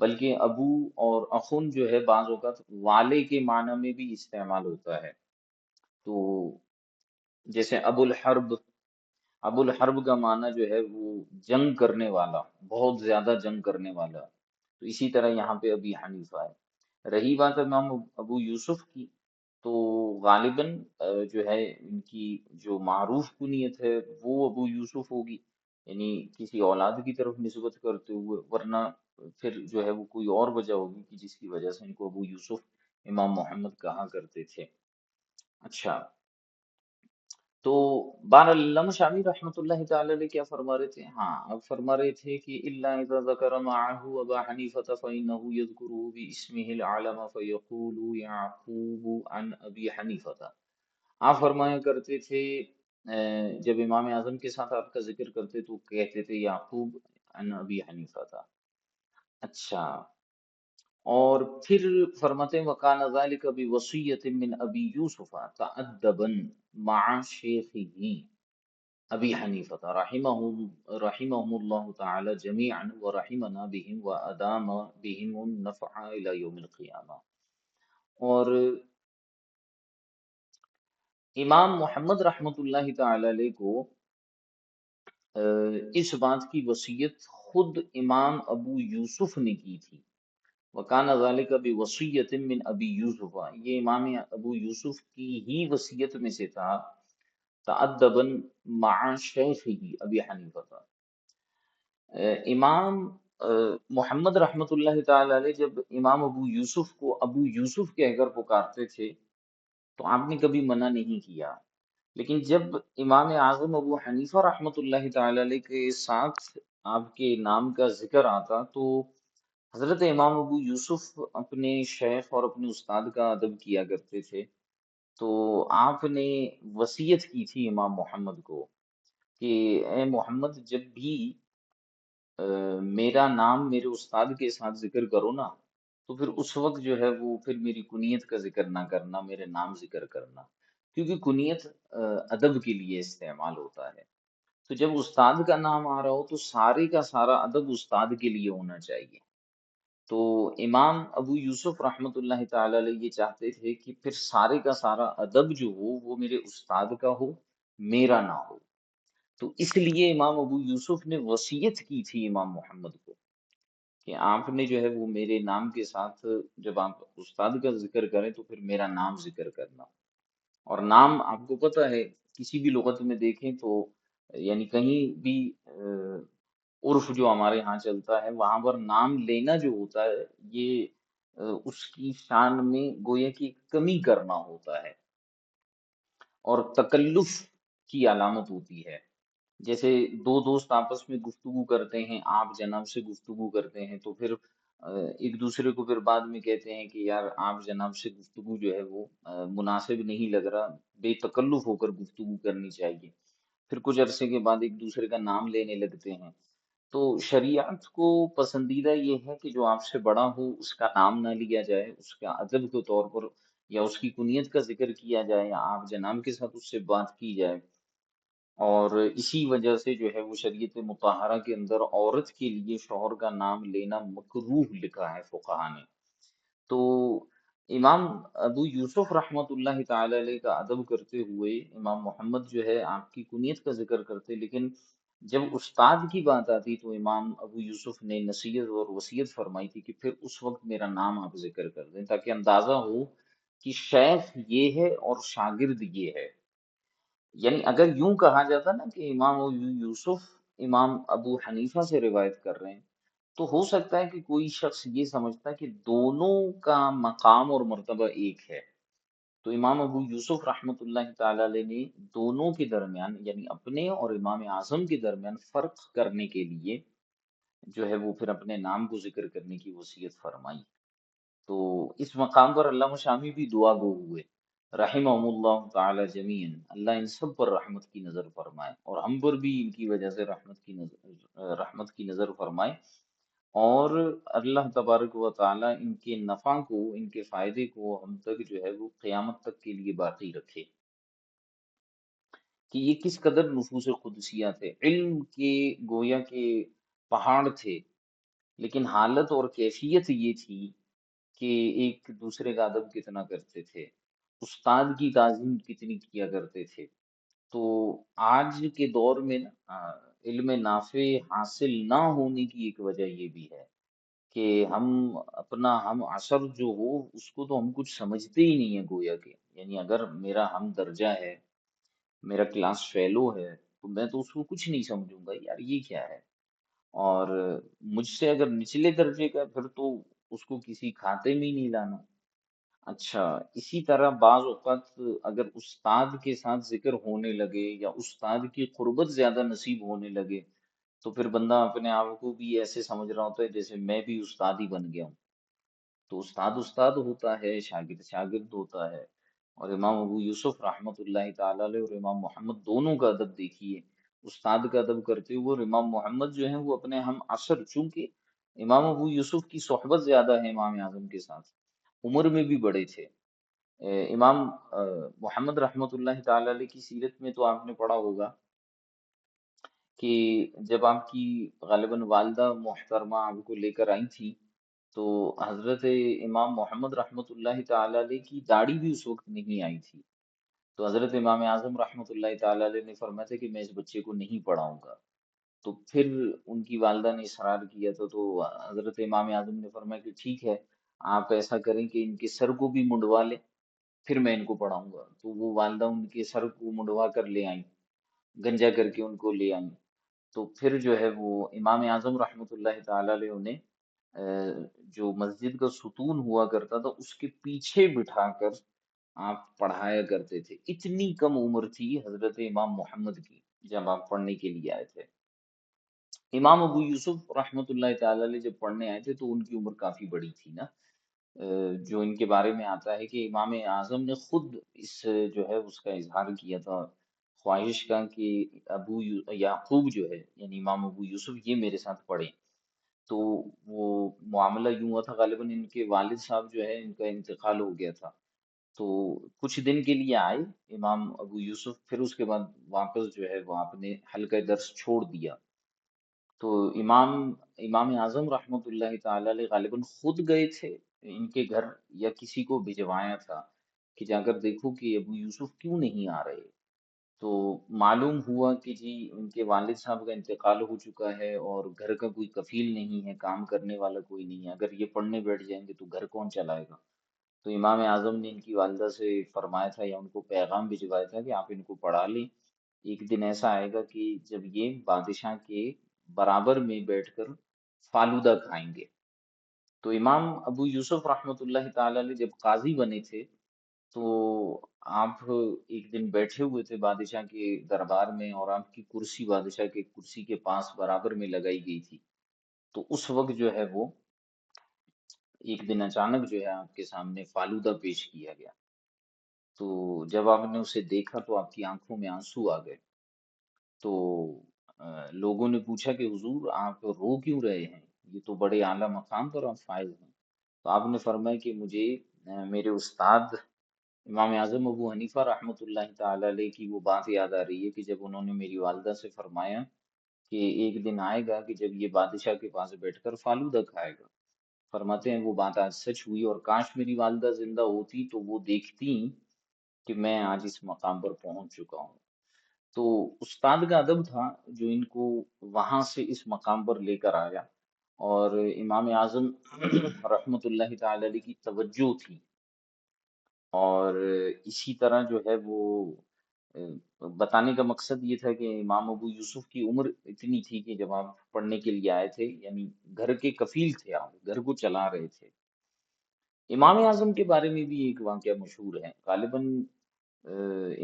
بلکہ ابو اور اخن جو ہے بعض اوقات والے کے معنی میں بھی استعمال ہوتا ہے۔ تو جیسے ابو الحرب کا معنی جو ہے وہ جنگ کرنے والا، بہت زیادہ جنگ کرنے والا، تو اسی طرح یہاں پہ ابی حنیفہ ہے۔ رہی بات امام ابو یوسف کی، تو غالباً جو ہے ان کی جو معروف کنیت ہے وہ ابو یوسف ہوگی، یعنی کسی اولاد کی طرف نسبت کرتے ہوئے، ورنہ پھر جو ہے وہ کوئی اور وجہ ہوگی کہ جس کی وجہ سے ان کو ابو یوسف امام محمد کہا کرتے تھے۔ اچھا، تو بہرحال علامہ شامی رحمۃ اللہ تعالی علیہ کیا فرما رہے تھے؟ ہاں، اب فرما رہے تھے کہ الا اذا ذکر معه ابا حنیفہ فانه يذكره باسمه العلم فيقول يعقوب عن ابي حنیفہ۔ آپ فرمایا کرتے تھے جب امام اعظم کے ساتھ آپ کا ذکر کرتے تو کہتے تھے یعقوب عن ابی حنیفہ تھا۔ اچھا، اور پھر فرماتے ہیں وَكَانَ ذَلِكَ بِوَصِيَّةٍ مِّنْ أَبِي يُوسُفَ تَأَدَّبًا مَعَ شَيْخِهِ ابی حنیفہ رحمهم اللہ تعالی جمیعا ورحمنا بهم وادام بهم النفع الى یوم القیامہ۔ اور امام محمد رحمۃ اللہ تعالی علیہ کو اس بات کی وصیت خود امام ابو یوسف نے کی تھی۔ وکان ذالک بوصیۃ من ابی یوسف، یہ امام ابو یوسف کی ہی وصیت میں سے تھا، تعدبا مع شیخہ ابی حنیفہ تھا۔ امام محمد رحمۃ اللہ تعالی علیہ جب امام ابو یوسف کو ابو یوسف کہہ کر پکارتے تھے تو آپ نے کبھی منع نہیں کیا، لیکن جب امام اعظم ابو حنیفہ رحمۃ اللہ تعالی علیہ کے ساتھ آپ کے نام کا ذکر آتا تو حضرت امام ابو یوسف اپنے شیخ اور اپنے استاد کا ادب کیا کرتے تھے، تو آپ نے وصیت کی تھی امام محمد کو کہ اے محمد، جب بھی میرا نام میرے استاد کے ساتھ ذکر کرو نا، تو پھر اس وقت جو ہے وہ پھر میری کنیت کا ذکر نہ کرنا، میرے نام ذکر کرنا، کیونکہ کنیت ادب کے لیے استعمال ہوتا ہے۔ تو جب استاد کا نام آ رہا ہو تو سارے کا سارا ادب استاد کے لیے ہونا چاہیے۔ تو امام ابو یوسف رحمۃ اللہ تعالی علیہ یہ چاہتے تھے کہ پھر سارے کا سارا ادب جو ہو وہ میرے استاد کا ہو، میرا نہ ہو۔ تو اس لیے امام ابو یوسف نے وصیت کی تھی امام محمد کو کہ آپ نے جو ہے وہ میرے نام کے ساتھ جب آپ استاد کا ذکر کریں تو پھر میرا نام ذکر کرنا۔ اور نام آپ کو پتہ ہے کسی بھی لغت میں دیکھیں تو یعنی کہیں بھی عرف جو ہمارے ہاں چلتا ہے وہاں پر نام لینا جو ہوتا ہے یہ اس کی شان میں گویا کہ کمی کرنا ہوتا ہے اور تکلف کی علامت ہوتی ہے۔ جیسے دو دوست آپس میں گفتگو کرتے ہیں، آپ جناب سے گفتگو کرتے ہیں، تو پھر ایک دوسرے کو پھر بعد میں کہتے ہیں کہ یار آپ جناب سے گفتگو جو ہے وہ مناسب نہیں لگ رہا، بے تکلف ہو کر گفتگو کرنی چاہیے۔ پھر کچھ عرصے کے بعد ایک دوسرے کا نام لینے لگتے ہیں۔ تو شریعت کو پسندیدہ یہ ہے کہ جو آپ سے بڑا ہو اس کا نام نہ لیا جائے، اس کا ادب کے طور پر یا اس کی کنیت کا ذکر کیا جائے یا آپ جناب کے ساتھ اس سے بات کی جائے۔ اور اسی وجہ سے جو ہے وہ شریعت مطہرہ کے اندر عورت کے لیے شوہر کا نام لینا مکروہ لکھا ہے فقہا نے۔ تو امام ابو یوسف رحمۃ اللہ تعالی علیہ کا ادب کرتے ہوئے امام محمد جو ہے آپ کی کنیت کا ذکر کرتے، لیکن جب استاد کی بات آتی تو امام ابو یوسف نے نصیحت اور وصیت فرمائی تھی کہ پھر اس وقت میرا نام آپ ذکر کر دیں، تاکہ اندازہ ہو کہ شیخ یہ ہے اور شاگرد یہ ہے۔ یعنی اگر یوں کہا جاتا نا کہ امام ابو یوسف امام ابو حنیفہ سے روایت کر رہے ہیں، تو ہو سکتا ہے کہ کوئی شخص یہ سمجھتا کہ دونوں کا مقام اور مرتبہ ایک ہے۔ تو امام ابو یوسف رحمۃ اللہ تعالی علیہ نے دونوں کے درمیان یعنی اپنے اور امام اعظم کے درمیان فرق کرنے کے لیے جو ہے وہ پھر اپنے نام کو ذکر کرنے کی وصیت فرمائی۔ تو اس مقام پر علامہ شامی بھی دعا گو ہوئے، رحمہم اللہ تعالی جمیعاً، اللہ ان سب پر رحمت کی نظر فرمائے اور ہم پر بھی ان کی وجہ سے رحمت کی نظر فرمائے، اور اللہ تبارک و تعالی ان کے نفع کو، ان کے فائدے کو ہم تک جو ہے وہ قیامت تک کے لیے باقی رکھے۔ کہ یہ کس قدر نفوس قدسیہ تھے، علم کے گویا کے پہاڑ تھے، لیکن حالت اور کیفیت یہ تھی کہ ایک دوسرے کا ادب کتنا کرتے تھے، استاد کی تعظیم کتنی کیا کرتے تھے۔ تو آج کے دور میں نا علم نافع حاصل نہ ہونے کی ایک وجہ یہ بھی ہے کہ ہم عصر جو ہو اس کو تو ہم کچھ سمجھتے ہی نہیں ہے گویا کہ، یعنی اگر میرا ہم درجہ ہے، میرا کلاس فیلو ہے، تو میں تو اس کو کچھ نہیں سمجھوں گا یار یہ کیا ہے، اور مجھ سے اگر نچلے درجے کا ہے، پھر تو اس کو کسی کھاتے میں ہی نہیں لانا۔ اچھا، اسی طرح بعض اوقات اگر استاد کے ساتھ ذکر ہونے لگے یا استاد کی قربت زیادہ نصیب ہونے لگے، تو پھر بندہ اپنے آپ کو بھی ایسے سمجھ رہا ہوتا ہے جیسے میں بھی استاد ہی بن گیا ہوں۔ تو استاد استاد ہوتا ہے، شاگرد شاگرد ہوتا ہے، اور امام ابو یوسف رحمۃ اللہ تعالی علیہ اور امام محمد دونوں کا ادب دیکھیے، استاد کا ادب کرتے ہوئے، اور امام محمد جو ہیں وہ اپنے ہم عصر، چونکہ امام ابو یوسف کی صحبت زیادہ ہے امام اعظم کے ساتھ، عمر میں بھی بڑے تھے۔ امام محمد رحمۃ اللہ تعالی علیہ کی سیرت میں تو آپ نے پڑھا ہوگا کہ جب آپ کی غالباً والدہ محترمہ آپ کو لے کر آئی تھی، تو حضرت امام محمد رحمۃ اللہ تعالی علیہ کی داڑھی بھی اس وقت نہیں آئی تھی، تو حضرت امام اعظم رحمۃ اللہ تعالی علیہ نے فرمایا تھا کہ میں اس بچے کو نہیں پڑھاؤں گا۔ تو پھر ان کی والدہ نے اصرار کیا تھا، تو حضرت امام اعظم نے فرمایا کہ ٹھیک ہے، آپ ایسا کریں کہ ان کے سر کو بھی منڈوا لیں، پھر میں ان کو پڑھاؤں گا۔ تو وہ والدہ ان کے سر کو منڈوا کر لے آئیں، گنجا کر کے ان کو لے آئیں، تو پھر جو ہے وہ امام اعظم رحمۃ اللہ تعالی علیہ نے جو مسجد کا ستون ہوا کرتا تھا اس کے پیچھے بٹھا کر آپ پڑھایا کرتے تھے۔ اتنی کم عمر تھی حضرت امام محمد کی جب آپ پڑھنے کے لیے آئے تھے۔ امام ابو یوسف رحمۃ اللہ تعالی علیہ جب پڑھنے آئے تھے تو ان کی عمر کافی بڑی تھی نا، جو ان کے بارے میں آتا ہے کہ امام اعظم نے خود اس جو ہے اس کا اظہار کیا تھا، خواہش کا کہ یعقوب جو ہے یعنی امام ابو یوسف یہ میرے ساتھ پڑھے۔ تو وہ معاملہ یوں ہوا تھا، غالباً ان کے والد صاحب جو ہے ان کا انتقال ہو گیا تھا، تو کچھ دن کے لیے آئے امام ابو یوسف، پھر اس کے بعد واپس جو ہے وہ آپ نے حلقہ درس چھوڑ دیا۔ تو امام اعظم رحمۃ اللہ تعالی علیہ غالباً خود گئے تھے ان کے گھر، یا کسی کو بھجوایا تھا کہ جا کر دیکھو کہ ابو یوسف کیوں نہیں آ رہے۔ تو معلوم ہوا کہ جی ان کے والد صاحب کا انتقال ہو چکا ہے اور گھر کا کوئی کفیل نہیں ہے، کام کرنے والا کوئی نہیں ہے، اگر یہ پڑھنے بیٹھ جائیں گے تو گھر کون چلائے گا۔ تو امام اعظم نے ان کی والدہ سے فرمایا تھا یا ان کو پیغام بھجوایا تھا کہ آپ ان کو پڑھا لیں، ایک دن ایسا آئے گا کہ جب یہ بادشاہ کے برابر میں بیٹھ کر فالودہ کھائیں گے۔ تو امام ابو یوسف رحمۃ اللہ تعالی علیہ جب قاضی بنے تھے، تو آپ ایک دن بیٹھے ہوئے تھے بادشاہ کے دربار میں، اور آپ کی کرسی بادشاہ کے کرسی کے پاس برابر میں لگائی گئی تھی، تو اس وقت جو ہے وہ ایک دن اچانک جو ہے آپ کے سامنے فالودہ پیش کیا گیا، تو جب آپ نے اسے دیکھا تو آپ کی آنکھوں میں آنسو آ گئے۔ تو لوگوں نے پوچھا کہ حضور آپ رو کیوں رہے ہیں، یہ تو بڑے اعلیٰ مقام پر آپ فائز ہیں۔ تو آپ نے فرمایا کہ مجھے میرے استاد امام اعظم ابو حنیفہ رحمۃ اللہ تعالی علیہ کی وہ بات یاد آ رہی ہے کہ جب انہوں نے میری والدہ سے فرمایا کہ ایک دن آئے گا کہ جب یہ بادشاہ کے پاس بیٹھ کر فالودہ کھائے گا، فرماتے ہیں وہ بات آج سچ ہوئی، اور کاش میری والدہ زندہ ہوتی تو وہ دیکھتی کہ میں آج اس مقام پر پہنچ چکا ہوں۔ تو استاد کا ادب تھا جو ان کو وہاں سے اس مقام پر لے کر آیا، اور امام اعظم رحمت اللہ تعالی علیہ کی توجہ تھی، اور اسی طرح جو ہے وہ بتانے کا مقصد یہ تھا کہ امام ابو یوسف کی عمر اتنی تھی کہ جب آپ پڑھنے کے لیے آئے تھے، یعنی گھر کے کفیل تھے، آپ گھر کو چلا رہے تھے۔ امام اعظم کے بارے میں بھی ایک واقعہ مشہور ہے، غالباً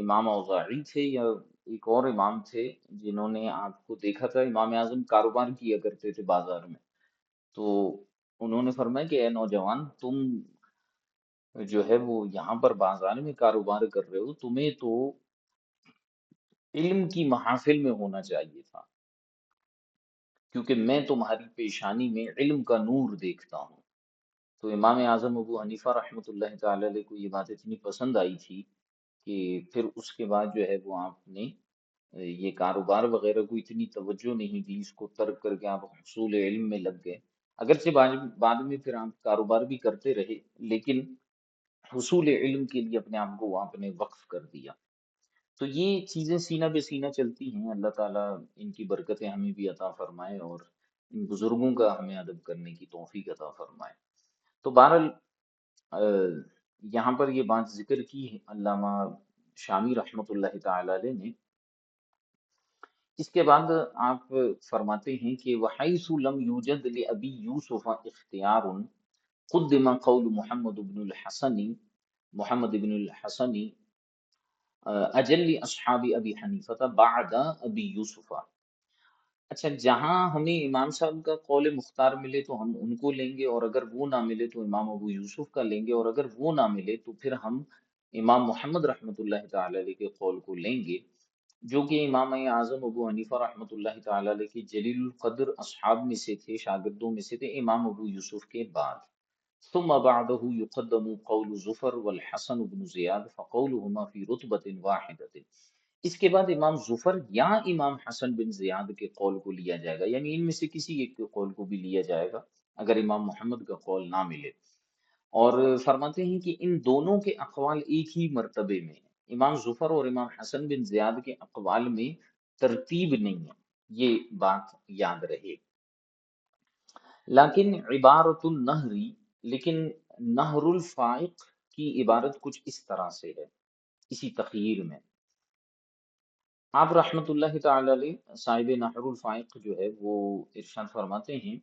امام اوزاعی تھے یا ایک اور امام تھے جنہوں نے آپ کو دیکھا تھا، امام اعظم کاروبار کیا کرتے تھے بازار میں، تو انہوں نے فرمایا کہ اے نوجوان، تم جو ہے وہ یہاں پر بازار میں کاروبار کر رہے ہو، تمہیں تو علم کی محافل میں ہونا چاہیے تھا، کیونکہ میں تمہاری پیشانی میں علم کا نور دیکھتا ہوں۔ تو امام اعظم ابو حنیفہ رحمۃ اللہ تعالی علیہ کو یہ بات اتنی پسند آئی تھی کہ پھر اس کے بعد جو ہے وہ آپ نے یہ کاروبار وغیرہ کو اتنی توجہ نہیں دی، اس کو ترک کر کے آپ حصول علم میں لگ گئے۔ اگرچہ بعد میں پھر آپ کاروبار بھی کرتے رہے، لیکن حصول علم کے لیے اپنے آپ کو آپ نے وقف کر دیا۔ تو یہ چیزیں سینہ بہ سینہ چلتی ہیں، اللہ تعالیٰ ان کی برکتیں ہمیں بھی عطا فرمائے، اور ان بزرگوں کا ہمیں ادب کرنے کی توفیق عطا فرمائے۔ تو بہرحال یہاں پر یہ بات ذکر کی ہے علامہ شامی رحمۃ اللہ تعالی علیہ نے۔ اس کے بعد آپ فرماتے ہیں کہ وَحَيْثُ لَمْ يُوجَدْ لِأَبِي يُوسُفَ اخْتِيَارٌ قُدِّمَ قَوْلُ محمد بن الحسن اجل اصحاب ابی حنیفہ بعد ابی یوسف۔ اچھا، جہاں ہمیں امام صاحب کا قول مختار ملے تو ہم ان کو لیں گے، اور اگر وہ نہ ملے تو امام ابو یوسف کا لیں گے، اور اگر وہ نہ ملے تو پھر ہم امام محمد رحمۃ اللہ تعالی علیہ کے قول کو لیں گے، جو کہ امام اعظم ابو حنیفہ رحمۃ اللہ تعالی علیہ کے جلیل القدر اصحاب میں سے تھے، شاگردوں میں سے تھے، امام ابو یوسف کے بعد۔ ثم بعده يقدم قول زفر والحسن بن زیاد فقولهما في رتبة واحدة۔ اس کے بعد امام زفر یا امام حسن بن زیاد کے قول کو لیا جائے گا، یعنی ان میں سے کسی ایک کے قول کو بھی لیا جائے گا اگر امام محمد کا قول نہ ملے۔ اور فرماتے ہیں کہ ان دونوں کے اقوال ایک ہی مرتبے میں ہیں، امام زفر اور امام حسن بن زیاد کے اقوال میں ترتیب نہیں ہے، یہ بات یاد رہے۔ لیکن عبارت النہری، لیکن نہر الفائق کی عبارت کچھ اس طرح سے ہے، اسی تخییر میں آپ رحمت اللہ تعالی علیہ صاحب نہر الفائق جو ہے وہ ارشاد فرماتے ہیں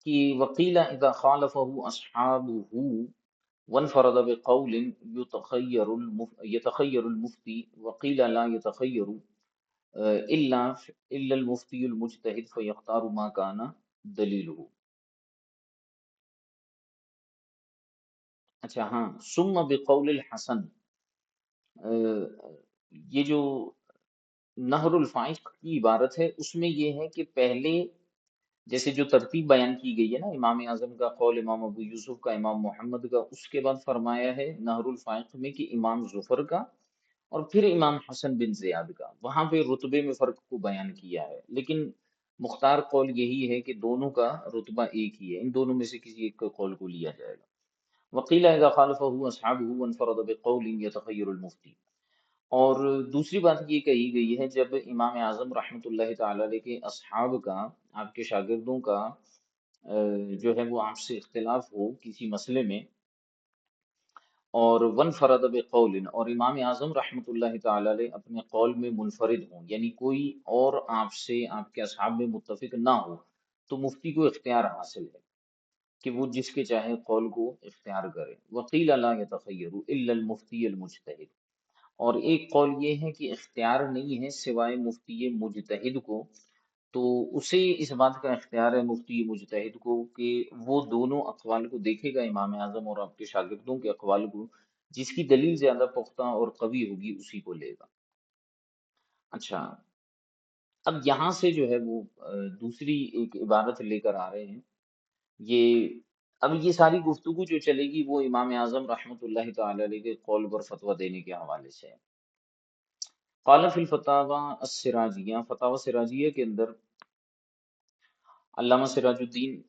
کہ وقیل اذا خالفه اصحابه وانفرد بقول يتخير المفتي، وقيل لا يتخير الا المفتي المجتهد فيختار ما كان دلیلہ۔ اچھا ہاں، ثم بقول الحسن، یہ جو نہر الفائق کی عبارت ہے اس میں یہ ہے کہ پہلے جیسے جو ترتیب بیان کی گئی ہے نا، امام اعظم کا قول، امام ابو یوسف کا، امام محمد کا، اس کے بعد فرمایا ہے نہر الفائق میں کہ امام ظفر کا، اور پھر امام حسن بن زیاد کا، وہاں پہ رتبے میں فرق کو بیان کیا ہے، لیکن مختار قول یہی ہے کہ دونوں کا رتبہ ایک ہی ہے، ان دونوں میں سے کسی ایک کا قول کو لیا جائے گا۔ وقیل اذا خالفه اصحابه وانفرد بقول يتخير المفتي۔ اور دوسری بات یہ کہی گئی ہے جب امام اعظم رحمۃ اللہ تعالی علیہ کے اصحاب کا، آپ کے شاگردوں کا جو ہے وہ آپ سے اختلاف ہو کسی مسئلے میں، اور ون فرد بقول، اور امام اعظم رحمۃ اللہ تعالی علیہ اپنے قول میں منفرد ہوں، یعنی کوئی اور آپ سے، آپ کے اصحاب میں متفق نہ ہو، تو مفتی کو اختیار حاصل ہے کہ وہ جس کے چاہے قول کو اختیار کرے۔ وقیل لا یتخیر الا المفتی المجتہد، اور ایک قول یہ ہے کہ اختیار نہیں ہے سوائے مفتی مجتہد کو، تو اسے اس بات کا اختیار ہے مفتی مجتہد کو کہ وہ دونوں اقوال کو دیکھے گا، امام اعظم اور آپ کے شاگردوں کے اقوال کو، جس کی دلیل زیادہ پختہ اور قوی ہوگی اسی کو لے گا۔ اچھا، اب یہاں سے جو ہے وہ دوسری ایک عبارت لے کر آ رہے ہیں، یہ اب یہ ساری گفتگو جو چلے گی وہ امام اعظم رحمۃ اللہ تعالی علیہ کے قول پر فتویٰ دینے کے حوالے سے ہے۔ قال فی الفتاوی السراجیہ، فتاوی سراجیہ کے اندر علامہ سراج الدین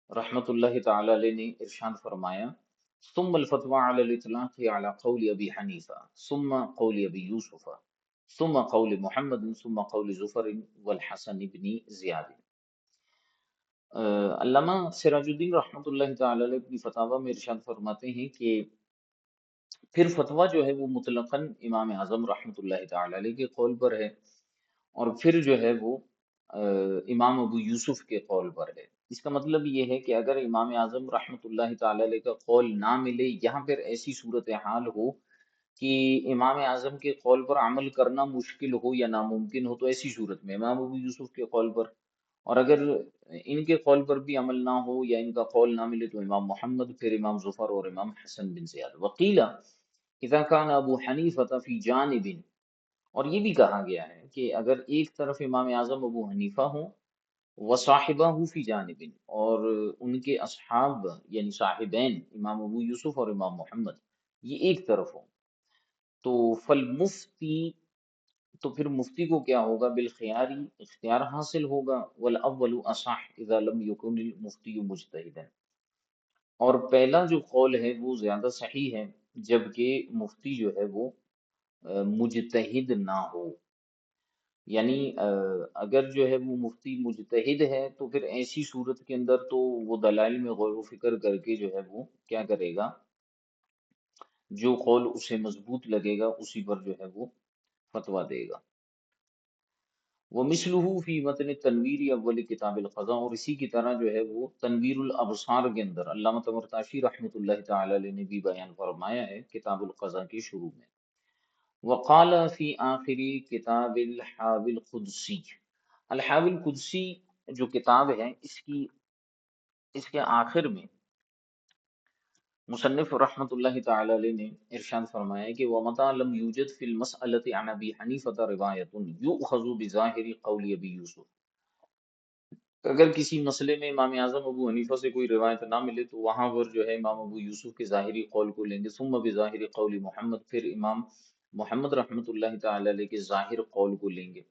رحمۃ اللہ تعالی علیہ نے ارشاد فرمایا، ثم الفتوى على الاطلاق على قول ابی حنیفہ ثم قول ابی یوسف ثم قول محمد ثم قول زفر والحسن بن زیاد۔ علامہ سراج الدین رحمۃ اللہ تعالی علیہ اپنی فتاوی میں ارشاد فرماتے ہیں کہ پھر فتویٰ جو ہے وہ مطلقاً امام اعظم رحمۃ اللہ تعالی علیہ کے قول پر ہے، اور پھر جو ہے وہ امام ابو یوسف کے قول پر ہے۔ اس کا مطلب یہ ہے کہ اگر امام اعظم رحمۃ اللہ تعالی علیہ کا قول نہ ملے، یہاں پھر ایسی صورتحال ہو کہ امام اعظم کے قول پر عمل کرنا مشکل ہو یا ناممکن ہو، تو ایسی صورت میں امام ابو یوسف کے قول پر، اور اگر ان کے قول پر بھی عمل نہ ہو یا ان کا قول نہ ملے تو امام محمد، پھر امام ظفر اور امام حسن بن زیاد۔ وقیلا اذا كان ابو حنیفہ فی جانب، اور یہ بھی کہا گیا ہے کہ اگر ایک طرف امام اعظم ابو حنیفہ ہوں، وصاحبہ فی جانب، اور ان کے اصحاب یعنی صاحبین امام ابو یوسف اور امام محمد یہ ایک طرف ہوں، تو فالمفتی، تو پھر مفتی کو کیا ہوگا، بالخیاری اختیار حاصل ہوگا، والاول اصح اذا لم يكن المفتی مجتہدا، اور پہلا جو قول ہے وہ زیادہ صحیح ہے جبکہ مفتی جو ہے وہ مجتہد نہ ہو، یعنی اگر جو ہے وہ مفتی مجتہد ہے تو پھر ایسی صورت کے اندر تو وہ دلائل میں غور و فکر کر کے جو ہے وہ کیا کرے گا، جو قول اسے مضبوط لگے گا اسی پر جو ہے وہ فتویٰ دے گا۔ ومثلہ فی متن تنویر اول کتاب القضاء، اور اسی کی طرح جو ہے وہ تنویر الابصار کے اندر علامہ طبرتاشی رحمۃ اللہ تعالی علیہ نے بھی بیان فرمایا ہے کتاب القضاء کے شروع میں۔ وقال فی آخر کتاب الحاوی القدسی، الحاوی القدسی جو کتاب ہے اس کے آخر میں مصنف رحمۃ اللہ تعالی علیہ نے ارشاد فرمایا کہ وَمَتَى لَمْ يُوجَدْ فِي الْمَسْأَلَةِ عَنْ أَبِي حَنِيفَةَ رِوَایَةٌ يُؤْخَذُ بِظَاهِرِ قَوْلِ أَبِي یوسف، اگر کسی مسئلے میں امام اعظم ابو حنیفہ سے کوئی روایت نہ ملے تو وہاں پر جو ہے امام ابو یوسف کے ظاہری قول کو لیں گے، ثم بظاہر قول محمد، پھر امام محمد رحمۃ اللہ تعالی علیہ کے ظاہر قول کو لیں گے،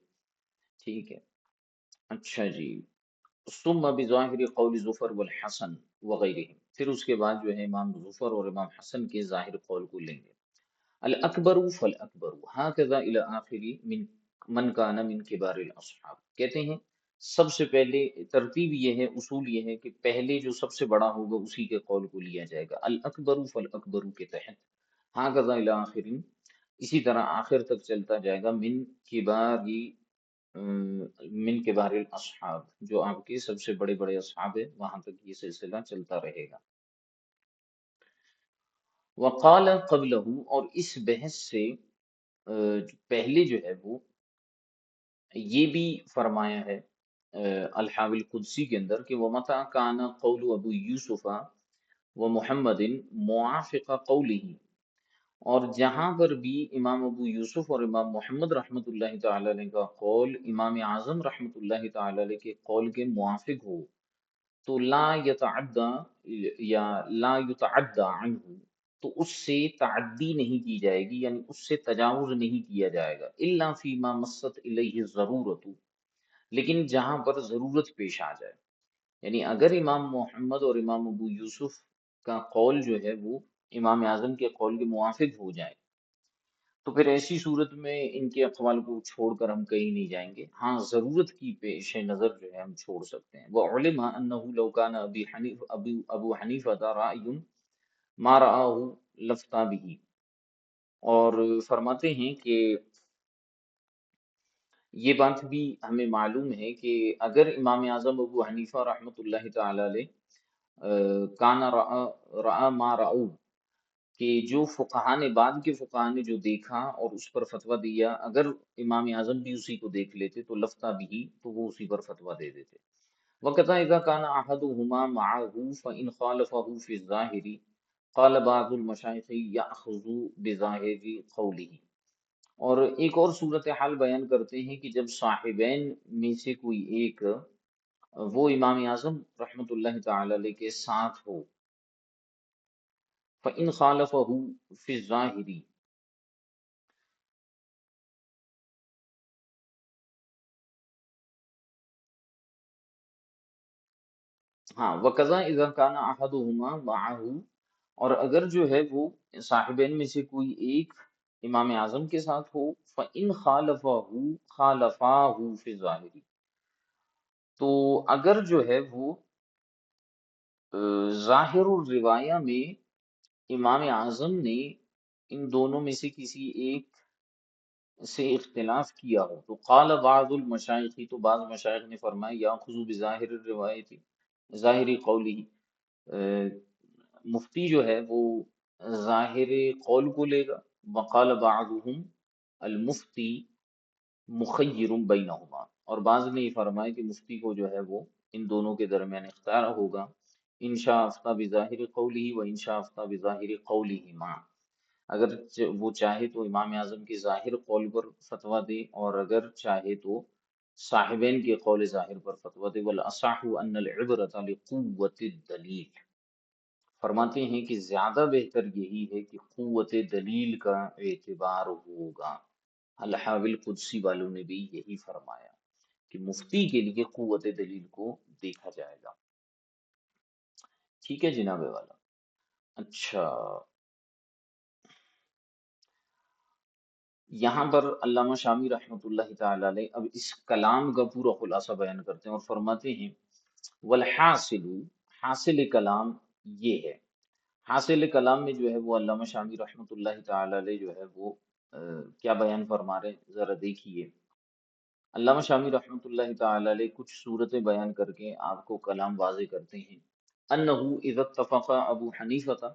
ٹھیک ہے۔ اچھا جی، ثم بظاہر قول ظفر والحسن وغیرہ، پھر اس کے بعد جو ہے امام ظفر اور امام حسن کے ظاہر قول کو لیں گے۔ الاکبر فالاکبر ہکذا الی آخر من کان من کبار الاصحاب، کہتے ہیں سب سے پہلے ترتیب یہ ہے، اصول یہ ہے کہ پہلے جو سب سے بڑا ہوگا اسی کے قول کو لیا جائے گا، الاکبر فالاکبر کے تحت، ہکذا الی آخر، اسی طرح آخر تک چلتا جائے گا، من کبار الاصحاب، جو آپ کے سب سے بڑے بڑے اصحاب ہیں وہاں تک یہ سلسلہ چلتا رہے گا۔ وقال قبلہ، اور اس بحث سے جو پہلے جو ہے وہ یہ بھی فرمایا ہے الحاوی القدسی کے اندر کہ وَمَتَى كَانَ قَوْلُ ابو یوسف ومحمد موافق قوله، اور جہاں پر بھی امام ابو یوسف اور امام محمد رحمۃ اللہ تعالی علیہ کا قول امام اعظم رحمۃ اللہ تعالی علیہ کے قول کے موافق ہو، تو لا یتعدی یا لا یتعدی عنہ، تو اس سے تعدی نہیں کی جائے گی، یعنی اس سے تجاوز نہیں کیا جائے گا، الا فیما مست الیہ الضرورت، لیکن جہاں پر ضرورت پیش آ جائے، یعنی اگر امام محمد اور امام ابو یوسف کا قول جو ہے وہ امام اعظم کے قول کے موافق ہو جائے تو پھر ایسی صورت میں ان کے اقوال کو چھوڑ کر ہم کہیں نہیں جائیں گے، ہاں ضرورت کی پیش نظر جو ہے ہم چھوڑ سکتے ہیں۔ وعلم انہ لو کان ابو حنیفہ رأی ما رآہ لفتہ بھی، اور فرماتے ہیں کہ یہ بات بھی ہمیں معلوم ہے کہ اگر امام اعظم ابو حنیفہ رحمۃ اللہ تعالی علیہ کان رآ ما رأو، کہ جو فقہا نے بعد کے فقہا نے جو دیکھا اور اس پر فتویٰ دیا، اگر امام اعظم بھی اسی کو دیکھ لیتے تو لفتہ بھی، تو وہ اسی پر فتویٰ دے دیتے۔ وقتا اذا کان احدہما معه فان خالفہ فی الظاہر قال بعض المشائخ یاخذ بظاہر قولہ، اور ایک اور صورتحال بیان کرتے ہیں کہ جب صاحبین میں سے کوئی ایک وہ امام اعظم رحمۃ اللہ تعالی علیہ کے ساتھ ہو، فإن خالفہ فی الظاہر، ہاں، وَكَذَا إِذَا كَانَ أَحَدُهُمَا مَعَهُ، اور اگر جو ہے وہ صاحبین میں سے کوئی ایک امام اعظم کے ساتھ ہو، فَإِنْ خَالَفَهُ خَالَفَاهُ فِي الظَّاهِرِ، تو اگر جو ہے وہ ظاہر الروایہ میں امام اعظم نے ان دونوں میں سے کسی ایک سے اختلاف کیا ہو، تو قال بعض المشائخ، تو بعض مشائخ نے فرمایا یاخذ بظاہر الروایت، ظاہری قولی، مفتی جو ہے وہ ظاہر قول کو لے گا، وقال بعضهم المفتی مخیر بینہما، اور بعض نے یہ فرمایا کہ مفتی کو جو ہے وہ ان دونوں کے درمیان اختیار ہوگا، انشاء افتى بظاہر قولہ و انشاء افتى بظاہر قولہما، اگر وہ چاہے تو امام اعظم کے ظاہر قول پر فتویٰ دے، اور اگر چاہے تو صاحبین کے قول ظاہر پر فتویٰ دے، والاصح ان العبرۃ لقوۃ الدلیل، فرماتے ہیں کہ زیادہ بہتر یہی ہے کہ قوت دلیل کا اعتبار ہوگا، الحاوی القدسی والوں نے بھی یہی فرمایا کہ مفتی کے لیے قوت دلیل کو دیکھا جائے گا۔ ٹھیک ہے جناب والا۔ اچھا، یہاں پر علامہ شامی رحمۃ اللہ تعالی علیہ اب اس کلام کا پورا خلاصہ بیان کرتے ہیں اور فرماتے ہیں والحاصل، حاصل کلام یہ ہے، حاصل کلام میں جو ہے وہ علامہ شامی رحمۃ اللہ تعالی علیہ جو ہے وہ کیا بیان فرما رہے ہیں ذرا دیکھیے۔ علامہ شامی رحمۃ اللہ تعالی علیہ کچھ صورتیں بیان کر کے آپ کو کلام واضح کرتے ہیں۔ انہ اذا اتفق ابو حنیفہ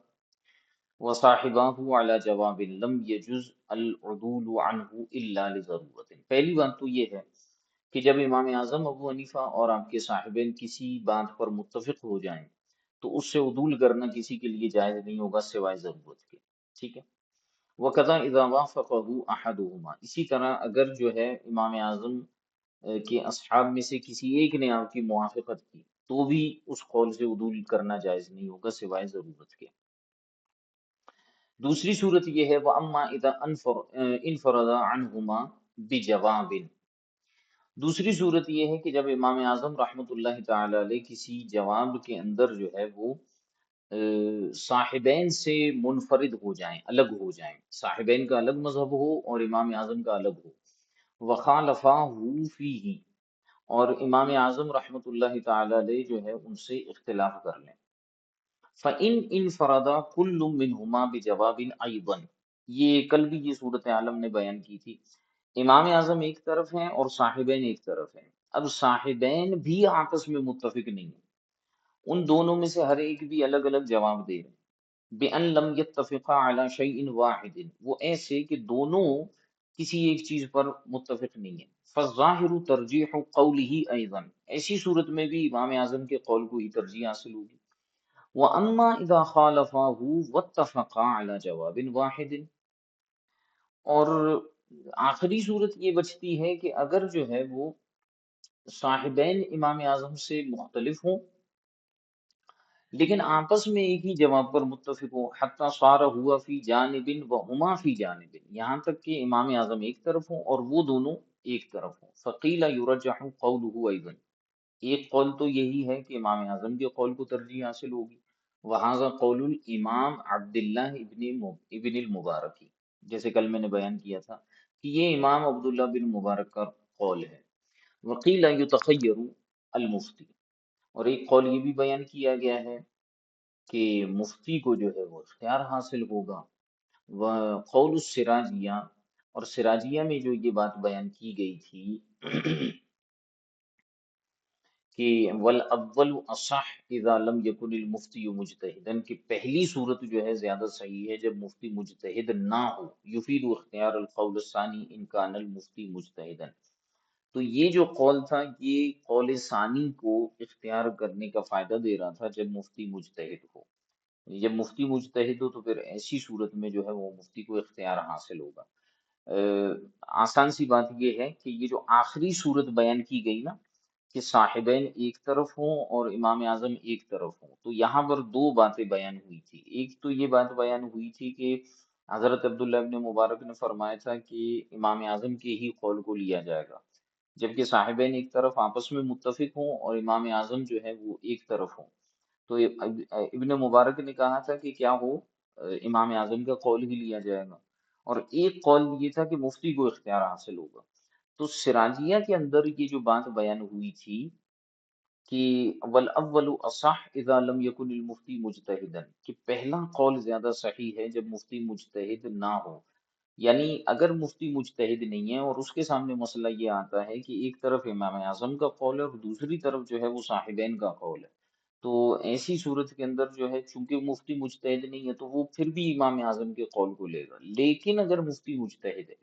وصاحباہ علی جواب لم یجز العدول عنہ الا لضرورت، پہلی بات تو یہ ہے کہ جب امام اعظم ابو حنیفہ اور آپ کے صاحبین کسی بات پر متفق ہو جائیں تو اس سے عدول کرنا کسی کے لیے جائز نہیں ہوگا سوائے ضرورت کے، ٹھیک ہے۔ وَكَذَا إِذَا وَافَقَهُ أَحَدُهُمَا، اسی طرح اگر جو ہے امام اعظم کے اصحاب میں سے کسی ایک نے آپ کی موافقت کی تو بھی اس قول سے عدول کرنا جائز نہیں ہوگا سوائے ضرورت کے۔ دوسری صورت یہ ہے وَأَمَّا إِذَا انفرد عَنْهُمَا بِجَوَابٍ، دوسری صورت یہ ہے کہ جب امام اعظم رحمۃ اللہ تعالی علیہ کسی جواب کے اندر جو ہے وہ صاحبین سے منفرد ہو جائیں، الگ ہو جائیں، صاحبین کا الگ مذہب ہو اور امام اعظم کا الگ ہو، وَخَالَفَاهُ فِيهِ، اور امام اعظم رحمۃ اللہ تعالی علیہ جو ہے ان سے اختلاف کر لیں، فَإِنْ انْفَرَدَ كُلٌّ مِّنْهُمَا بِجَوَابٍ أَيْضًا، یہ کل بھی یہ صورت عالم نے بیان کی تھی، امام اعظم ایک طرف ہیں اور صاحبین ایک طرف ہیں، اب صاحبین بھی آپس میں متفق نہیں ہیں، ان دونوں میں سے ہر ایک بھی الگ الگ جواب دے رہے ہیں، بِأَن لَمْ يَتَّفِقَا عَلَى شَيْءٍ وَاحِدٍ، وہ ایسے کہ دونوں کسی ایک چیز پر متفق نہیں ہیں، فَالظَّاهِرُ تَرْجِيحُ قَوْلِهِ أَيْضًا، ایسی صورت میں بھی امام اعظم کے قول کو ہی ترجیح حاصل ہوگی، وَأَمَّا إِذَا خَالَفَاهُ وَاتَّفَقَا عَلَى جَوَابٍ وَاحِدٍ، اور آخری صورت یہ بچتی ہے کہ اگر جو ہے وہ صاحبین امام اعظم سے مختلف ہوں لیکن آپس میں ایک ہی جواب پر متفق ہو، حتی صار ہوا فی جانب و ہما فی جانب، یہاں تک کہ امام اعظم ایک طرف ہوں اور وہ دونوں ایک طرف ہوں، فقیل یرجح قولہ ایضا، ایک قول تو یہی ہے کہ امام اعظم کے قول کو ترجیح حاصل ہوگی، وہذا قول الامام عبداللہ ابن المبارک، جیسے کل میں نے بیان کیا تھا کہ یہ امام عبداللہ بن مبارک کا قول ہے، وقیل یتخیر المفتی، اور ایک قول یہ بھی بیان کیا گیا ہے کہ مفتی کو جو ہے وہ اختیار حاصل ہوگا، وقول السراجیہ، اور سراجیہ میں جو یہ بات بیان کی گئی تھی کہ والاول اصح اذا لم یکن المفتی مجتہدا، کہ پہلی صورت جو ہے زیادہ صحیح ہے جب مفتی مجتہد نہ ہو، یفید اختیار القول الثانی ان کان المفتی مجتہدا، تو یہ جو قول تھا یہ قول ثانی کو اختیار کرنے کا فائدہ دے رہا تھا جب مفتی مجتہد ہو، جب مفتی مجتہد ہو تو پھر ایسی صورت میں جو ہے وہ مفتی کو اختیار حاصل ہوگا۔ آسان سی بات یہ ہے کہ یہ جو آخری صورت بیان کی گئی نا کہ صاحبین ایک طرف ہوں اور امام اعظم ایک طرف ہوں، تو یہاں پر دو باتیں بیان ہوئی تھی، ایک تو یہ بات بیان ہوئی تھی کہ حضرت عبداللہ ابن مبارک نے فرمایا تھا کہ امام اعظم کے ہی قول کو لیا جائے گا، جبکہ صاحبین ایک طرف آپس میں متفق ہوں اور امام اعظم جو ہے وہ ایک طرف ہوں۔ تو یہ ابن مبارک نے کہا تھا کہ کیا وہ امام اعظم کا قول ہی لیا جائے گا، اور ایک قول یہ تھا کہ مفتی کو اختیار حاصل ہوگا۔ تو سراجیہ کے اندر یہ جو بات بیان ہوئی تھی کہ والاول اصح اذا لم يكن المفتی مجتہدا، کہ پہلا قول زیادہ صحیح ہے جب مفتی مجتہد نہ ہو، یعنی اگر مفتی مجتہد نہیں ہے اور اس کے سامنے مسئلہ یہ آتا ہے کہ ایک طرف امام اعظم کا قول ہے اور دوسری طرف جو ہے وہ صاحبین کا قول ہے، تو ایسی صورت کے اندر جو ہے چونکہ مفتی مجتہد نہیں ہے تو وہ پھر بھی امام اعظم کے قول کو لے گا، لیکن اگر مفتی مجتہد ہے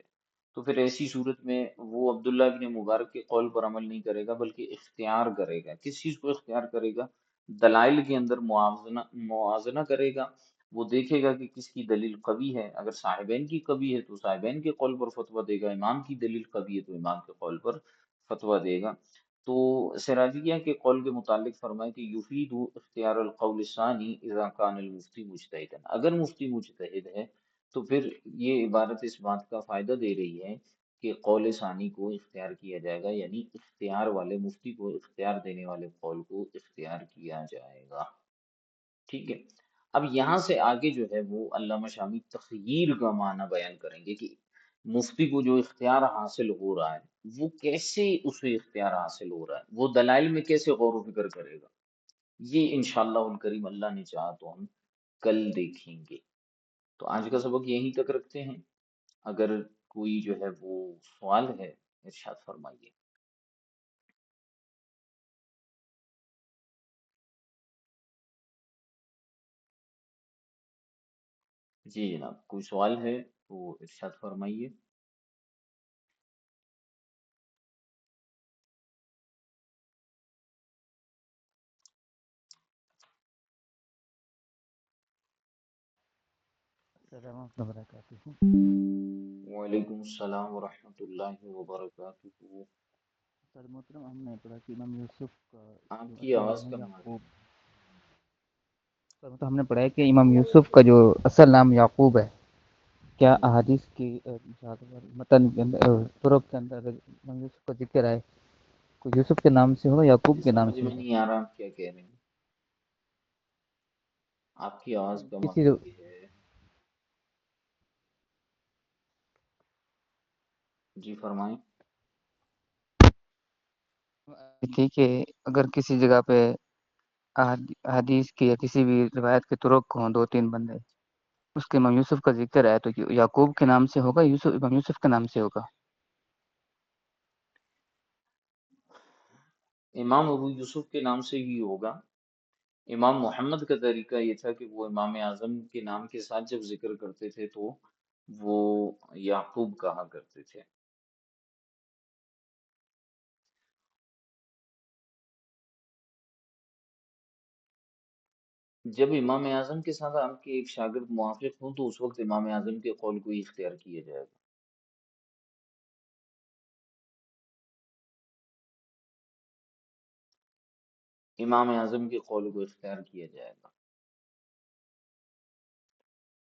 تو پھر ایسی صورت میں وہ عبداللہ ابن مبارک کے قول پر عمل نہیں کرے گا بلکہ اختیار کرے گا۔ کس چیز کو اختیار کرے گا؟ دلائل کے اندر موازنہ کرے گا، وہ دیکھے گا کہ کس کی دلیل قوی ہے، اگر صاحبین کی قوی ہے تو صاحبین کے قول پر فتویٰ دے گا، امام کی دلیل قوی ہے تو امام کے قول پر فتویٰ دے گا۔ تو سراجیہ کے قول کے متعلق فرمائے کہ یفید اختیار القول الثانی اذا کان المفتی مجتہدا، اگر مفتی مجتہد ہے تو پھر یہ عبارت اس بات کا فائدہ دے رہی ہے کہ قول ثانی کو اختیار کیا جائے گا، یعنی اختیار والے مفتی کو اختیار دینے والے قول کو اختیار کیا جائے گا۔ ٹھیک ہے، اب یہاں سے آگے جو ہے وہ علامہ شامی تخییر کا معنی بیان کریں گے کہ مفتی کو جو اختیار حاصل ہو رہا ہے وہ کیسے اسے اختیار حاصل ہو رہا ہے، وہ دلائل میں کیسے غور و فکر کرے گا، یہ انشاءاللہ الکریم اللہ نے چاہا تو ہم کل دیکھیں گے۔ تو آج کا سبق یہیں تک رکھتے ہیں، اگر کوئی جو ہے وہ سوال ہے ارشاد فرمائیے۔ جی جناب، کوئی سوال ہے تو ارشاد فرمائیے۔ السلام ورحمۃ اللہ وبرکاتہ۔ وعلیکم السلام ورحمۃ اللہ وبرکاتہ۔ سر محترم، ہم نے پڑھا کہ امام یوسف کا آپ جو کی اصل آواز نام ہے کم آ رہی یعقوب۔ سر محترم، ہم نے پڑھا ہے کہ امام یوسف کا جو اصل نام یعقوب ہے، کیا ہے۔ احادیث کی متن کے اندر طرق کے اندر اگر امام یوسف کا ذکر آئے تو یوسف کے نام سے ہوگا، مجھے یعقوب کے نام سمجھ سے میں ہوگا؟ نہیں آ رہا آپ کیا کہہ رہے ہیں، آپ کی آواز کم آ کسی رہی ہے۔ جی فرمائیں۔ تھی کہ اگر کسی جگہ پہ حدیث کی یا کسی بھی روایت کے طرق ہوں، دو تین بندے، اس کے امام یوسف کا ذکر ہے تو یعقوب کے نام سے ہوگا، امام یوسف کے نام سے ہوگا؟ امام ابو یوسف کے نام سے ہی ہوگا۔ امام محمد کا طریقہ یہ تھا کہ وہ امام اعظم کے نام کے ساتھ جب ذکر کرتے تھے تو وہ یعقوب کہا کرتے تھے۔ جب امام اعظم کے ساتھ آپ کے ایک شاگرد موافق ہوں تو اس وقت امام اعظم کے قول کو ہی اختیار کیا جائے گا۔ امام اعظم کے قول کو اختیار کیا جائے گا۔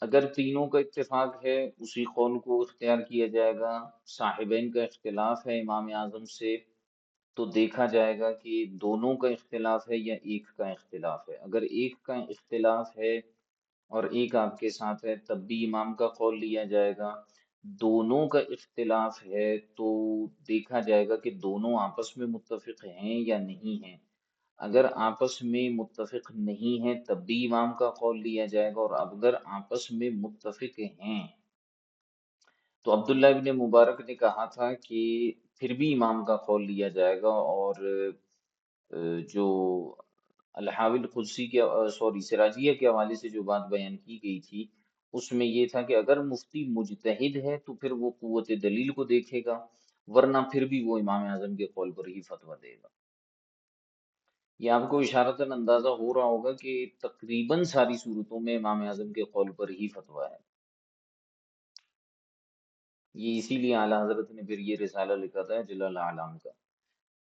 اگر تینوں کا اتفاق ہے اسی قول کو اختیار کیا جائے گا، صاحبین کا اختلاف ہے امام اعظم سے تو دیکھا جائے گا کہ دونوں کا اختلاف ہے یا ایک کا اختلاف ہے، اگر ایک کا اختلاف ہے اور ایک آپ کے ساتھ ہے تب بھی امام کا قول لیا جائے گا، دونوں کا اختلاف ہے تو دیکھا جائے گا کہ دونوں آپس میں متفق ہیں یا نہیں ہیں، اگر آپس میں متفق نہیں ہیں تب بھی امام کا قول لیا جائے گا، اور اگر آپس میں متفق ہیں تو عبداللہ ابن مبارک نے کہا تھا کہ پھر بھی امام کا قول لیا جائے گا، اور جو الحاوی القدسی کے سوری سراجیہ کے حوالے سے جو بات بیان کی گئی تھی اس میں یہ تھا کہ اگر مفتی مجتہد ہے تو پھر وہ قوت دلیل کو دیکھے گا، ورنہ پھر بھی وہ امام اعظم کے قول پر ہی فتویٰ دے گا۔ یہ آپ کو اشارتاً اندازہ ہو رہا ہوگا کہ تقریباً ساری صورتوں میں امام اعظم کے قول پر ہی فتویٰ ہے، یہ اسی لیے اعلیٰ حضرت نے پھر یہ رسالہ لکھا تھا جلال اعلام کا۔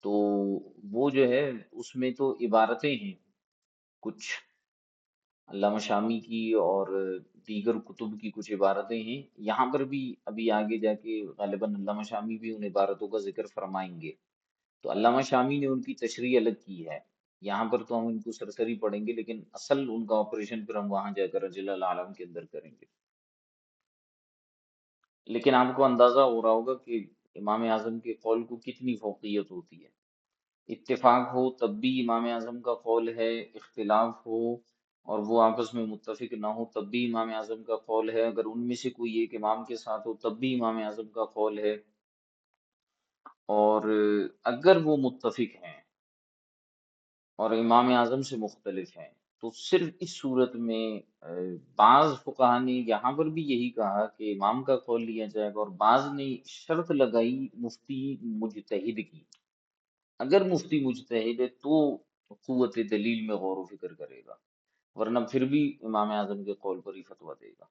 تو وہ جو ہے اس میں تو عبارتیں ہیں کچھ علامہ شامی کی اور دیگر کتب کی کچھ عبارتیں ہیں، یہاں پر بھی ابھی آگے جا کے غالباً علامہ شامی بھی ان عبارتوں کا ذکر فرمائیں گے۔ تو علامہ شامی نے ان کی تشریح الگ کی ہے، یہاں پر تو ہم ان کو سرسری پڑھیں گے، لیکن اصل ان کا آپریشن پھر ہم وہاں جا کر رجل العالم کے اندر کریں گے۔ لیکن آپ کو اندازہ ہو رہا ہوگا کہ امام اعظم کے قول کو کتنی فوقیت ہوتی ہے، اتفاق ہو تب بھی امام اعظم کا قول ہے، اختلاف ہو اور وہ آپس میں متفق نہ ہو تب بھی امام اعظم کا قول ہے، اگر ان میں سے کوئی ایک امام کے ساتھ ہو تب بھی امام اعظم کا قول ہے، اور اگر وہ متفق ہیں اور امام اعظم سے مختلف ہیں تو صرف اس صورت میں بعض فقہا نے یہاں پر بھی یہی کہا کہ امام کا قول لیا جائے گا، اور بعض نے شرط لگائی مفتی مجتہد کی، اگر مفتی مجتہد ہے تو قوت دلیل میں غور و فکر کرے گا، ورنہ پھر بھی امام اعظم کے قول پر ہی فتویٰ دے گا۔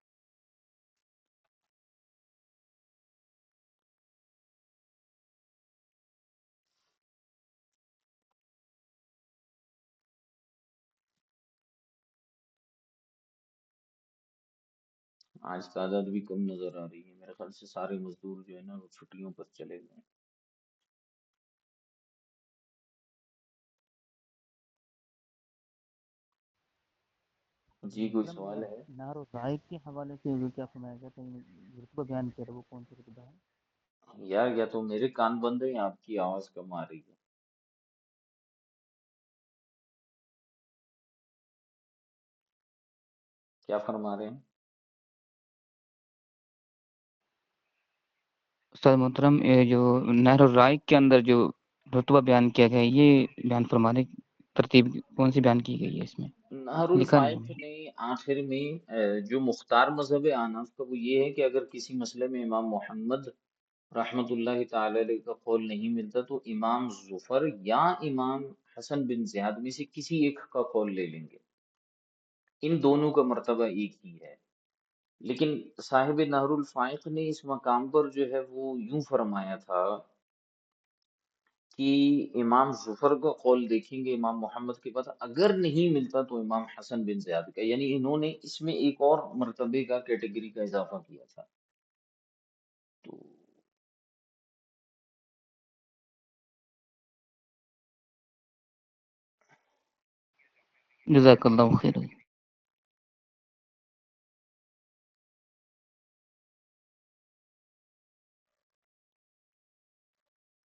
آج تعداد بھی کم نظر آ رہی ہے، میرے خیال سے سارے مزدور جو ہے نا وہ چھٹیوں پر چلے گئے ہیں۔ جی کوئی محترم سوال ہے؟ نہر و رائق کے حوالے سے جو کیا فرمایا گیا تھا رتبہ بیان کیا تھا وہ کون سا رتبہ ہے؟ یار یا تو میرے کان بند ہیں یا آپ کی آواز کم آ رہی ہے، کیا فرما رہے ہیں؟ استاد محترم یہ جو نہر و رائق کے اندر جو رتبہ بیان کیا گیا ہے یہ بیان فرمانے کی ترتیب کون سی بیان کی گئی ہے اس میں؟ نہر لکھا نہیں الفائق ہے۔ نے آخر میں جو مختار مذہب احناف کا وہ یہ ہے کہ اگر کسی مسئلے میں امام محمد رحمت اللہ تعالی علیہ کا قول نہیں ملتا تو امام ظفر یا امام حسن بن زیاد میں سے کسی ایک کا قول لے لیں گے، ان دونوں کا مرتبہ ایک ہی ہے۔ لیکن صاحب نہر الفائق نے اس مقام پر جو ہے وہ یوں فرمایا تھا کہ امام ظفر کا قول دیکھیں گے امام محمد کے بعد، اگر نہیں ملتا تو امام حسن بن زیاد کا، یعنی انہوں نے اس میں ایک اور مرتبے کا کیٹیگری کا اضافہ کیا تھا۔ تو جزاک اللہ خیر۔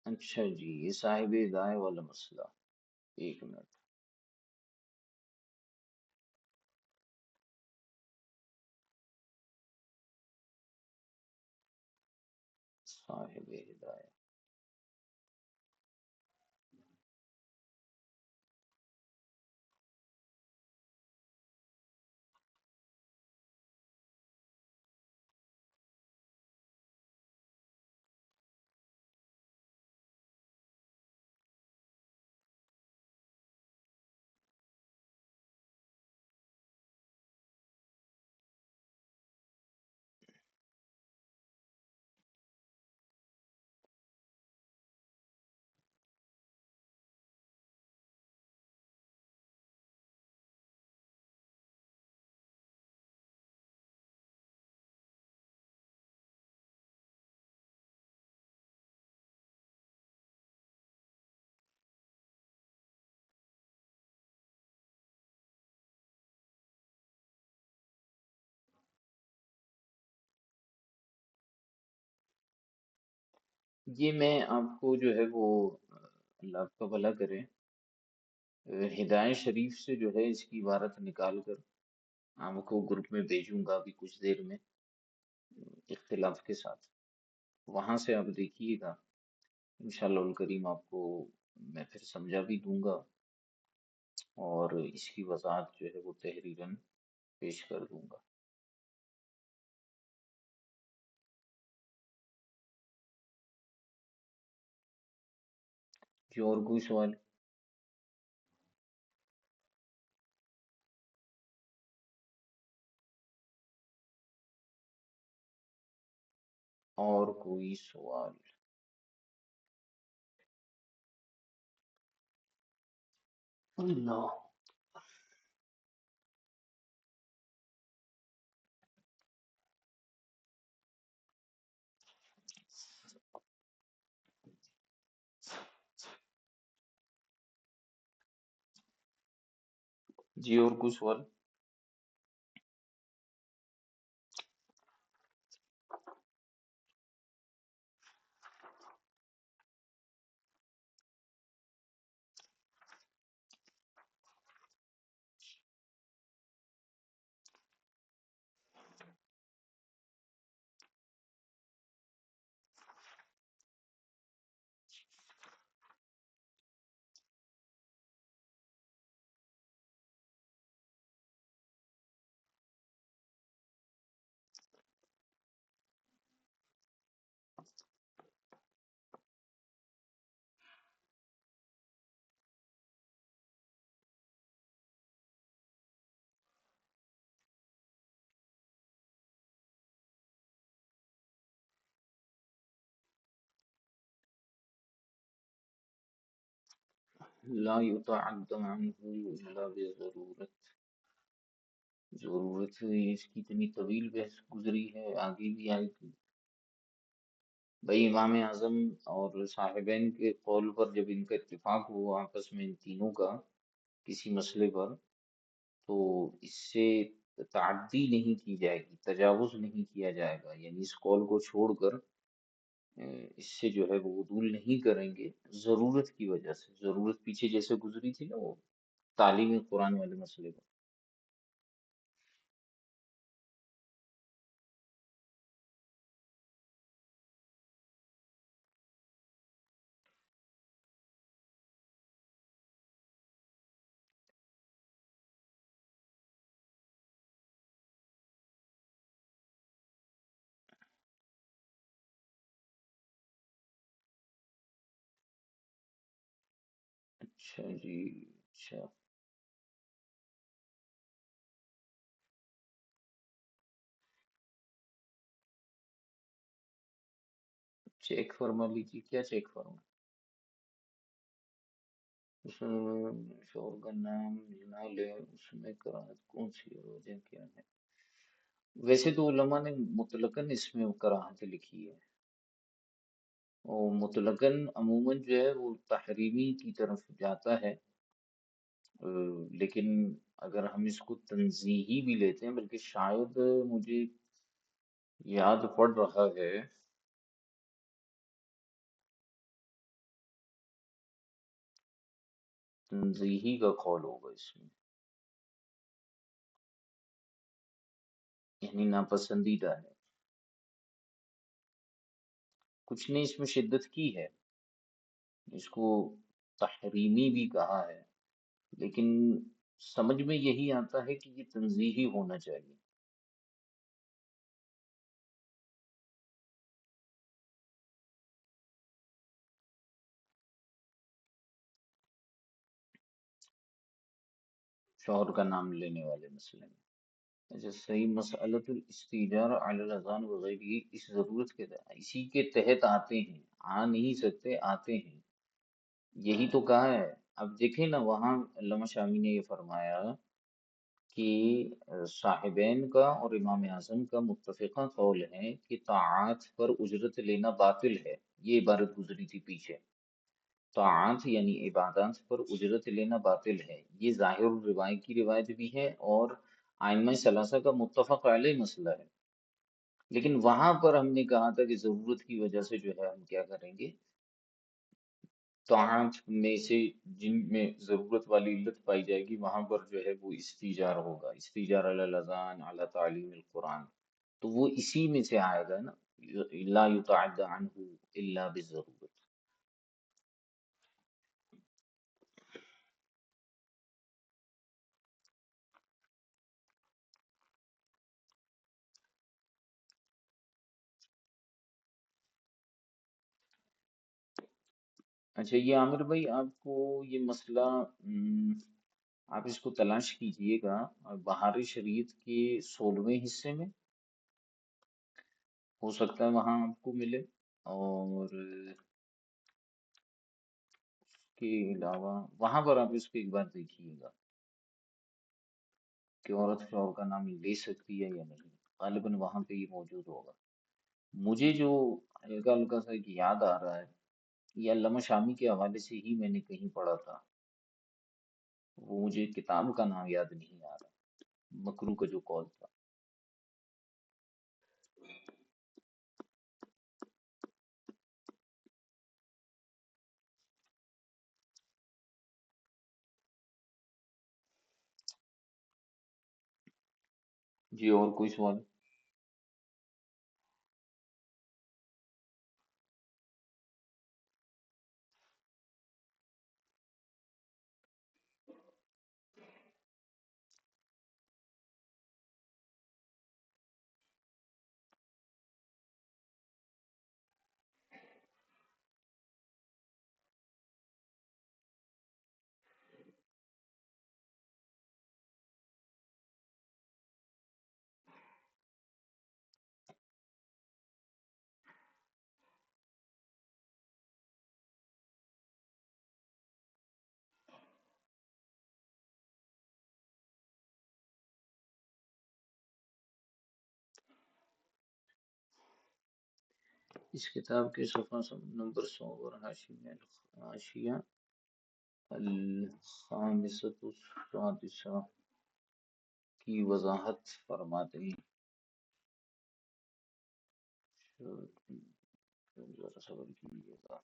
اچھا جی، یہ صاحب ہدایہ والا مسئلہ، ایک منٹ، صاحب ہدایہ، یہ میں آپ کو جو ہے وہ اللہ آپ کا بھلا کرے، ہدایہ شریف سے جو ہے اس کی عبارت نکال کر آپ کو گروپ میں بھیجوں گا ابھی کچھ دیر میں، اختلاف کے ساتھ، وہاں سے آپ دیکھیے گا، انشاءاللہ الکریم آپ کو میں پھر سمجھا بھی دوں گا اور اس کی وضاحت جو ہے وہ تحریراً پیش کر دوں گا۔ جو اور کوئی سوال؟ اور کوئی سوال؟ اللہ، جی اور کوئی سوال؟ لا يتعد عنه الا بضرورت، ضرورت اس کی اتنی طویل بحث گزری ہے، آگے بھی آئے گی بھائی۔ امام اعظم اور صاحبین کے قول پر جب ان کا اتفاق ہوا آپس میں ان تینوں کا کسی مسئلے پر، تو اس سے تعدی نہیں کی جائے گی، تجاوز نہیں کیا جائے گا، یعنی اس قول کو چھوڑ کر اس سے جو ہے وہ عدول نہیں کریں گے، ضرورت کی وجہ سے۔ ضرورت پیچھے جیسے گزری تھی نا وہ تعلیم قرآن والے مسئلے پر۔ اچھا جی، اچھا چیک فرما لیجیے، کیا چیک فرما؟ اس شور کا نام نہ لے، اس میں کراہت کون سی ہے، وجہ کیا ہے؟ ویسے تو علماء نے مطلقاً اس میں کراہت لکھی ہے، اور مطلقاً عموماً جو ہے وہ تحریمی کی طرف جاتا ہے، لیکن اگر ہم اس کو تنزیہی بھی لیتے ہیں، بلکہ شاید مجھے یاد پڑ رہا ہے تنزیہی کا قول ہوگا اس میں، یعنی ناپسندیدہ ہے، کچھ نے اس میں شدت کی ہے، اس کو تحریمی بھی کہا ہے، لیکن سمجھ میں یہی آتا ہے کہ یہ تنزیہی ہونا چاہیے۔ شوہر کا نام لینے والے مسئلے میں، اچھا صحیح، مسئلۃ الاستیجار علی الاذان وغیرہ، اس ضرورت کے تحت، اسی کے تحت آتے ہیں، آ نہیں سکتے، آتے ہیں، یہی تو کہا ہے۔ اب دیکھیں نا، وہاں علامہ شامی نے یہ فرمایا کہ صاحبین کا اور امام اعظم کا متفقہ قول ہے کہ طاعات پر اجرت لینا باطل ہے، یہ عبارت گزری تھی پیچھے، طاعات یعنی عبادات پر اجرت لینا باطل ہے، یہ ظاہر الروایت کی روایت بھی ہے اور ائمہ ثلاثہ کا متفق علیہ مسئلہ ہے، لیکن وہاں پر ہم نے کہا تھا کہ ضرورت کی وجہ سے جو ہے ہم کیا کریں گے، طاعات میں سے جن میں ضرورت والی علت پائی جائے گی وہاں پر جو ہے وہ استیجار ہوگا، استیجار علی الاذان علی تعلیم القرآن، تو وہ اسی میں سے آئے گا نا، لا یتعد عنہ الا بالضرورت۔ اچھا یہ عامر بھائی، آپ کو یہ مسئلہ آپ اس کو تلاش کیجئے گا بہار شریعت کے 16ویں حصے میں، ہو سکتا ہے وہاں آپ کو ملے، اور اس کے علاوہ وہاں پر آپ اس کو ایک بار دیکھیے گا کہ عورت شوہر کا نام لے سکتی ہے یا نہیں، غالباً وہاں پہ یہ موجود ہوگا۔ مجھے جو ہلکا ہلکا سا ایک یاد آ رہا ہے، یہ علامہ شامی کے حوالے سے ہی میں نے کہیں پڑھا تھا، وہ مجھے کتاب کا نام یاد نہیں آ رہا، مکرو کا جو قول تھا۔ جی اور کوئی سوال؟ اس کتاب کے صفحہ نمبر 100 اور حاشیہ الخامسۃ السادسہ کی وضاحت فرماتے ہیں۔ ذرا صبر کیجیے گا۔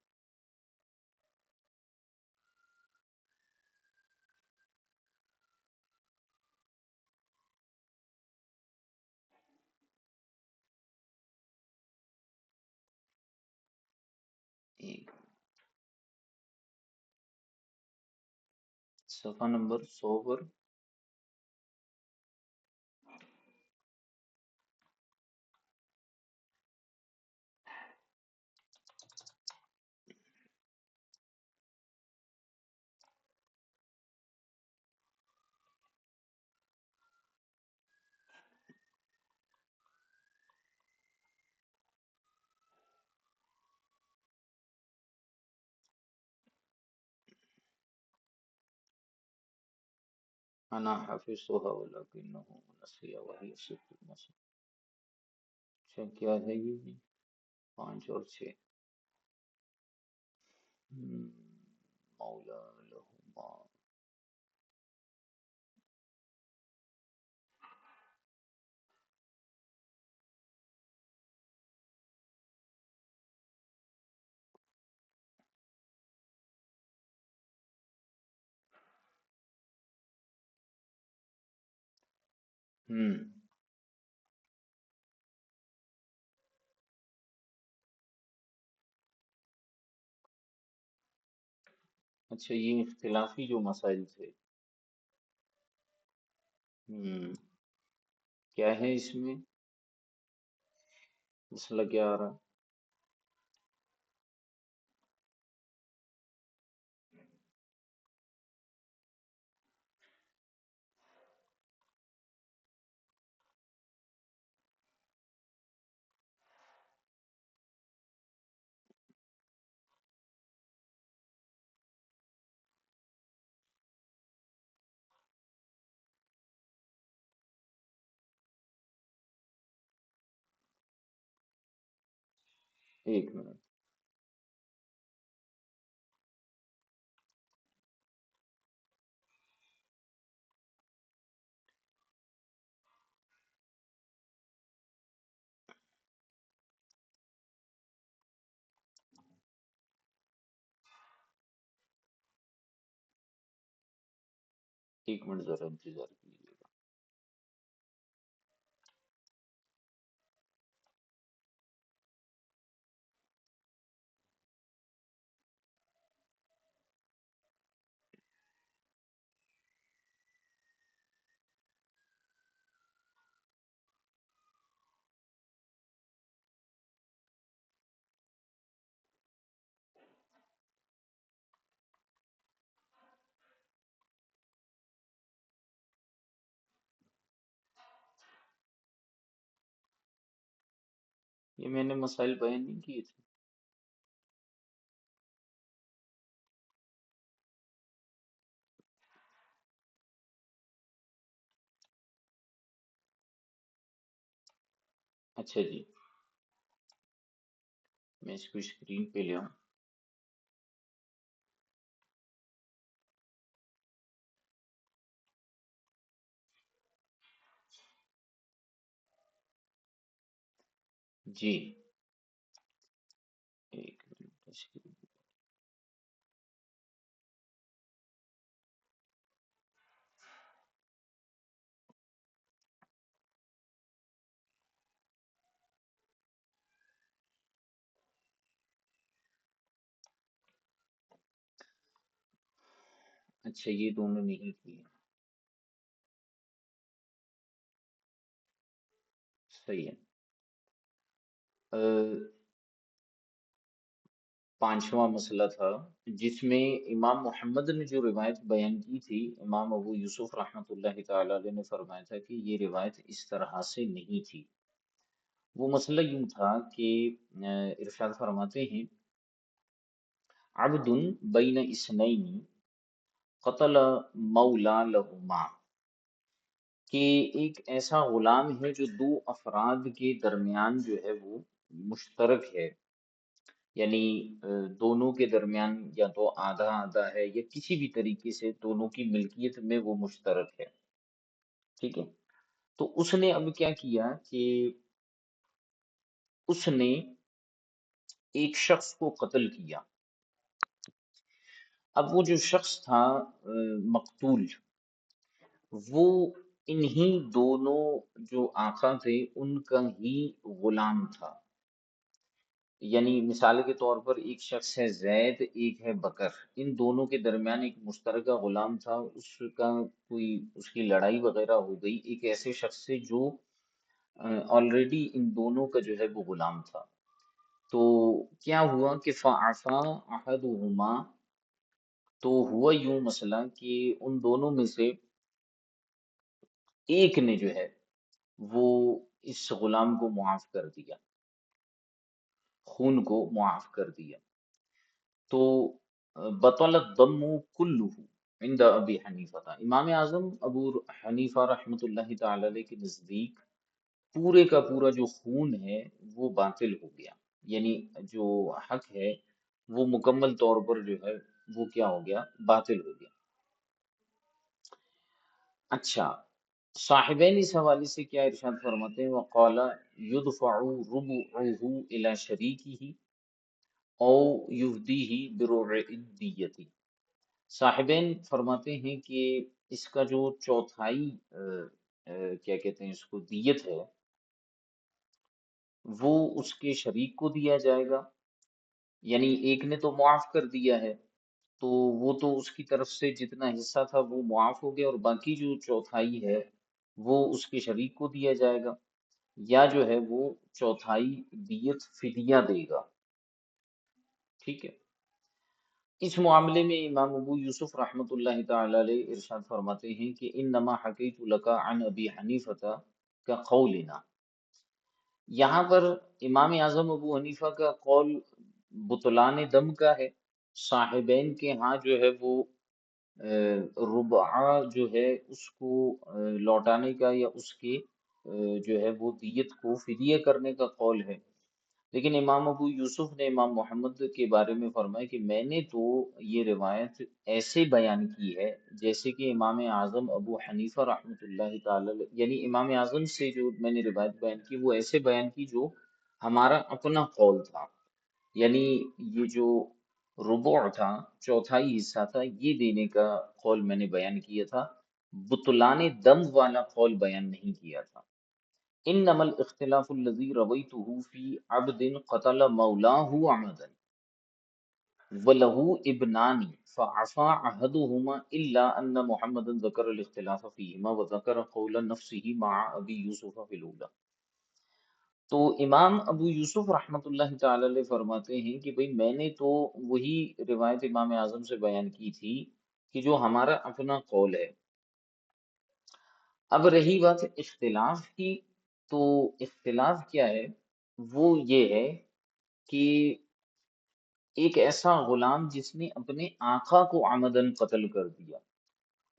ایک صفحہ نمبر 100 پر انا حافظها ولكنه نسي وهي ست مسلم۔ اچھا کیا ہے یہ جی؟ 5 اور 6 مولا لہما۔ اچھا یہ اختلافی جو مسائل تھے، کیا ہے اس میں مسئلہ کیا آ رہا؟ ایک منٹ۔ ایک منٹ ذرا انتظار کیجیے گا۔ یہ میں نے مسائل بیان نہیں کیے تھے؟ اچھا جی، میں اس کو اسکرین پہ لے آؤں۔ جی ایک منٹ تشکیل۔ اچھا یہ دونوں نہیں کیے، صحیح ہے۔ پانچواں مسئلہ تھا جس میں امام محمد نے جو روایت بیان کی تھی، امام ابو یوسف رحمۃ اللہ تعالی علیہ نے فرمایا تھا کہ یہ روایت اس طرح سے نہیں تھی۔ وہ مسئلہ یوں تھا کہ ارشاد فرماتے ہیں عبد بین اسنین قتل مولا لہما، کہ ایک ایسا غلام ہے جو دو افراد کے درمیان جو ہے وہ مشترک ہے، یعنی دونوں کے درمیان یا تو آدھا آدھا ہے یا کسی بھی طریقے سے دونوں کی ملکیت میں وہ مشترک ہے، ٹھیک ہے۔ تو اس نے اب کیا کیا کہ اس نے ایک شخص کو قتل کیا۔ اب وہ جو شخص تھا مقتول، وہ انہی دونوں جو آقا تھے ان کا ہی غلام تھا، یعنی مثال کے طور پر ایک شخص ہے زید، ایک ہے بکر، ان دونوں کے درمیان ایک مشترکہ غلام تھا، اس کا کوئی اس کی لڑائی وغیرہ ہو گئی ایک ایسے شخص سے جو آلریڈی ان دونوں کا جو ہے وہ غلام تھا۔ تو کیا ہوا کہ فعفا احدہما، تو ہوا یوں مسئلہ کہ ان دونوں میں سے ایک نے جو ہے وہ اس غلام کو معاف کر دیا، خون کو معاف کر دیا۔ تو بطل الدم کلہ عند ابی حنیفہ، امام اعظم ابو حنیفہ رحمۃ اللہ تعالی علیہ کے نزدیک پورے کا پورا جو خون ہے وہ باطل ہو گیا، یعنی جو حق ہے وہ مکمل طور پر جو ہے وہ کیا ہو گیا، باطل ہو گیا۔ اچھا، صاحبین اس حوالے سے کیا ارشاد فرماتے ہیں، وقال يدفع ربعه الى شریکہ او یفدیہ بربع الدیۃ، صاحبین فرماتے ہیں کہ اس کا جو چوتھائی کیا کہتے ہیں اس کو دیت ہے، وہ اس کے شریک کو دیا جائے گا، یعنی ایک نے تو معاف کر دیا ہے تو وہ تو اس کی طرف سے جتنا حصہ تھا وہ معاف ہو گیا، اور باقی جو چوتھائی ہے وہ اس کے شریک کو دیا جائے گا، یا جو ہے وہ چوتھائی دیت فدیہ دے گا، ٹھیک ہے۔ اس معاملے میں امام ابو یوسف رحمۃ اللہ تعالی علیہ ارشاد فرماتے ہیں کہ انما حکیت لک عن ابی حنیفہ کا قولنا، یہاں پر امام اعظم ابو حنیفہ کا قول بطلان دم کا ہے، صاحبین کے ہاں جو ہے وہ ربع جو ہے اس کو لوٹانے کا یا اس کے جو ہے وہ دیت کو فدیہ کرنے کا قول ہے، لیکن امام ابو یوسف نے امام محمد کے بارے میں فرمایا کہ میں نے تو یہ روایت ایسے بیان کی ہے جیسے کہ امام اعظم ابو حنیفہ رحمۃ اللہ تعالی یعنی امام اعظم سے جو میں نے روایت بیان کی وہ ایسے بیان کی جو ہمارا اپنا قول تھا، یعنی یہ جو ربع تھا، چوتھائی حصہ تھا، یہ دینے کا قول میں نے بیان کیا تھا، بطلان دم والا قول بیان نہیں کیا تھا۔ انما الاختلاف الذي رويته في عبد قتل مولاه عمدا وله ابنان فعفى احدهما الا ان محمدا ذكر الاختلاف فيهما وذكر قول نفسه مع ابي يوسف في الاولى۔ تو امام ابو یوسف رحمۃ اللہ تعالی علیہ فرماتے ہیں کہ بھئی میں نے تو وہی روایت امام اعظم سے بیان کی تھی کہ جو ہمارا اپنا قول ہے۔ اب رہی بات اختلاف کی، تو اختلاف کیا ہے، وہ یہ ہے کہ ایک ایسا غلام جس نے اپنے آقا کو عمدن قتل کر دیا،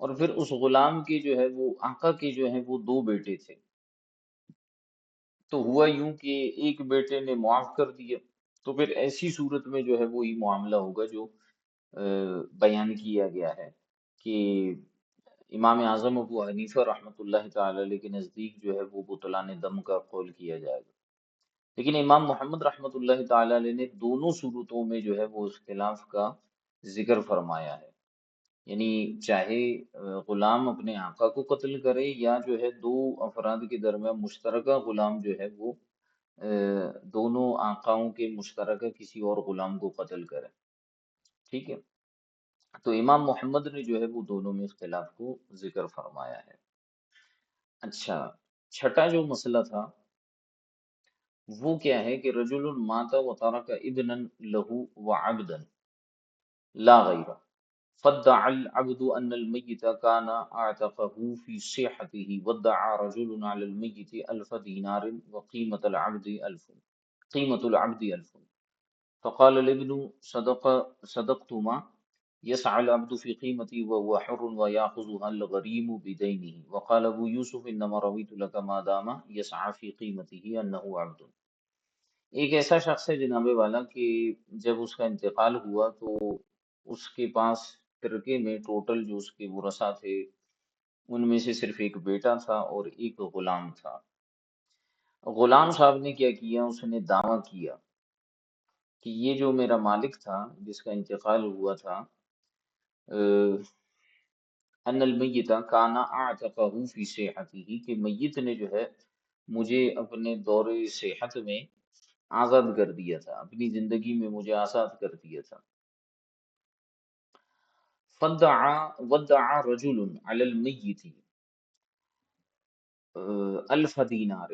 اور پھر اس غلام کے جو ہے وہ آقا کے جو ہیں وہ دو بیٹے تھے، تو ہوا یوں کہ ایک بیٹے نے معاف کر دیا، تو پھر ایسی صورت میں جو ہے وہی معاملہ ہوگا جو بیان کیا گیا ہے کہ امام اعظم ابو حنیفہ رحمۃ اللہ تعالی علیہ کے نزدیک جو ہے وہ بطلان دم کا قول کیا جائے گا۔ لیکن امام محمد رحمۃ اللہ تعالی علیہ نے دونوں صورتوں میں جو ہے وہ اختلاف کا ذکر فرمایا ہے، یعنی چاہے غلام اپنے آقا کو قتل کرے یا جو ہے دو افراد کے درمیان مشترکہ غلام جو ہے وہ دونوں آقاؤں کے مشترکہ کسی اور غلام کو قتل کرے، ٹھیک ہے۔ تو امام محمد نے جو ہے وہ دونوں میں اختلاف کو ذکر فرمایا ہے۔ اچھا، چھٹا جو مسئلہ تھا وہ کیا ہے کہ رجل مات و ترک ابنا لہو وعبدا لا غیر، فادعى العبد أن الميت كان أعتقه في صحته، وادعى رجل على الميت 1000 دينار وقيمة العبد 1000، قيمة العبد 1000، فقال الابن صدقتما، يسعى العبد في قيمتي وهو حر ويأخذها الغريم بدينه، وقال أبو يوسف إنما رويت لك ما دام يسعى في قيمته أنه عبد۔ ایک ایسا شخص ہے جناب والا کہ جب اس کا انتقال ہوا تو اس کے پاس ترکے میں ٹوٹل جو اس کے ورثہ تھے ان میں سے صرف ایک بیٹا تھا اور ایک غلام تھا۔ غلام صاحب نے کیا کیا، اس نے دعویٰ کیا کہ یہ جو میرا مالک تھا جس کا انتقال ہوا تھا، ان المیت کان اعتقہ فی صحتہ، کہ میت نے جو ہے مجھے اپنے دور صحت میں آزاد کر دیا تھا، اپنی زندگی میں مجھے آزاد کر دیا تھا۔ ودعا رجل علی المیت 1000 دینار،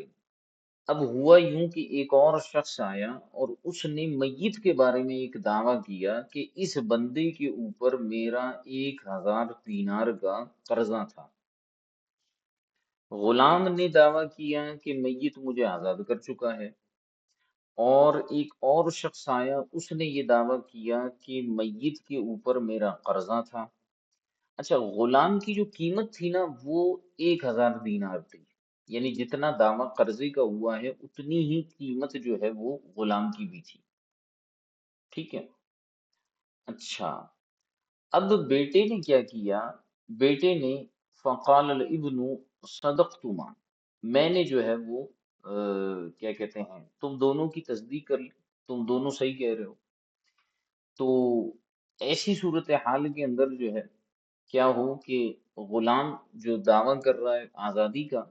اب ہوا یوں کہ ایک اور شخص آیا اور اس نے میت کے بارے میں ایک دعویٰ کیا کہ اس بندے کے اوپر میرا 1000 دینار کا قرضہ تھا۔ غلام نے دعویٰ کیا کہ میت مجھے آزاد کر چکا ہے، اور ایک اور شخص آیا اس نے یہ دعویٰ کیا کہ میت کے اوپر میرا قرضہ تھا۔ اچھا، غلام کی جو قیمت تھی نا وہ 1000 دینار تھی، یعنی جتنا دعویٰ قرضے کا ہوا ہے اتنی ہی قیمت جو ہے وہ غلام کی بھی تھی، ٹھیک ہے۔ اچھا، اب بیٹے نے کیا کیا، بیٹے نے فقال الابن صدقتما، میں نے جو ہے وہ کیا کہتے ہیں تم دونوں کی تصدیق کر لی، تم دونوں صحیح کہہ رہے ہو۔ تو ایسی صورتحال کے اندر جو ہے کیا ہو کہ غلام جو دعویٰ کر رہا ہے آزادی کا،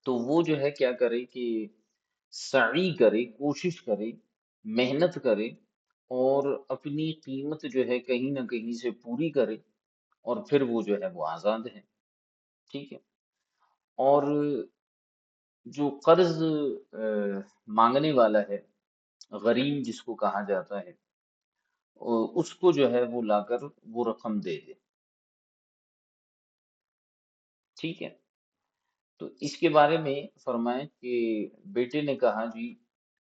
تو وہ جو ہے کیا کرے کہ سعی کرے، کوشش کرے، محنت کرے، اور اپنی قیمت جو ہے کہیں نہ کہیں سے پوری کرے، اور پھر وہ جو ہے وہ آزاد ہے، ٹھیک ہے۔ اور جو قرض مانگنے والا ہے، غریم جس کو کہا جاتا ہے، اس کو جو ہے وہ لا کر وہ رقم دے دے، ٹھیک ہے۔ تو اس کے بارے میں فرمائیں کہ بیٹے نے کہا جی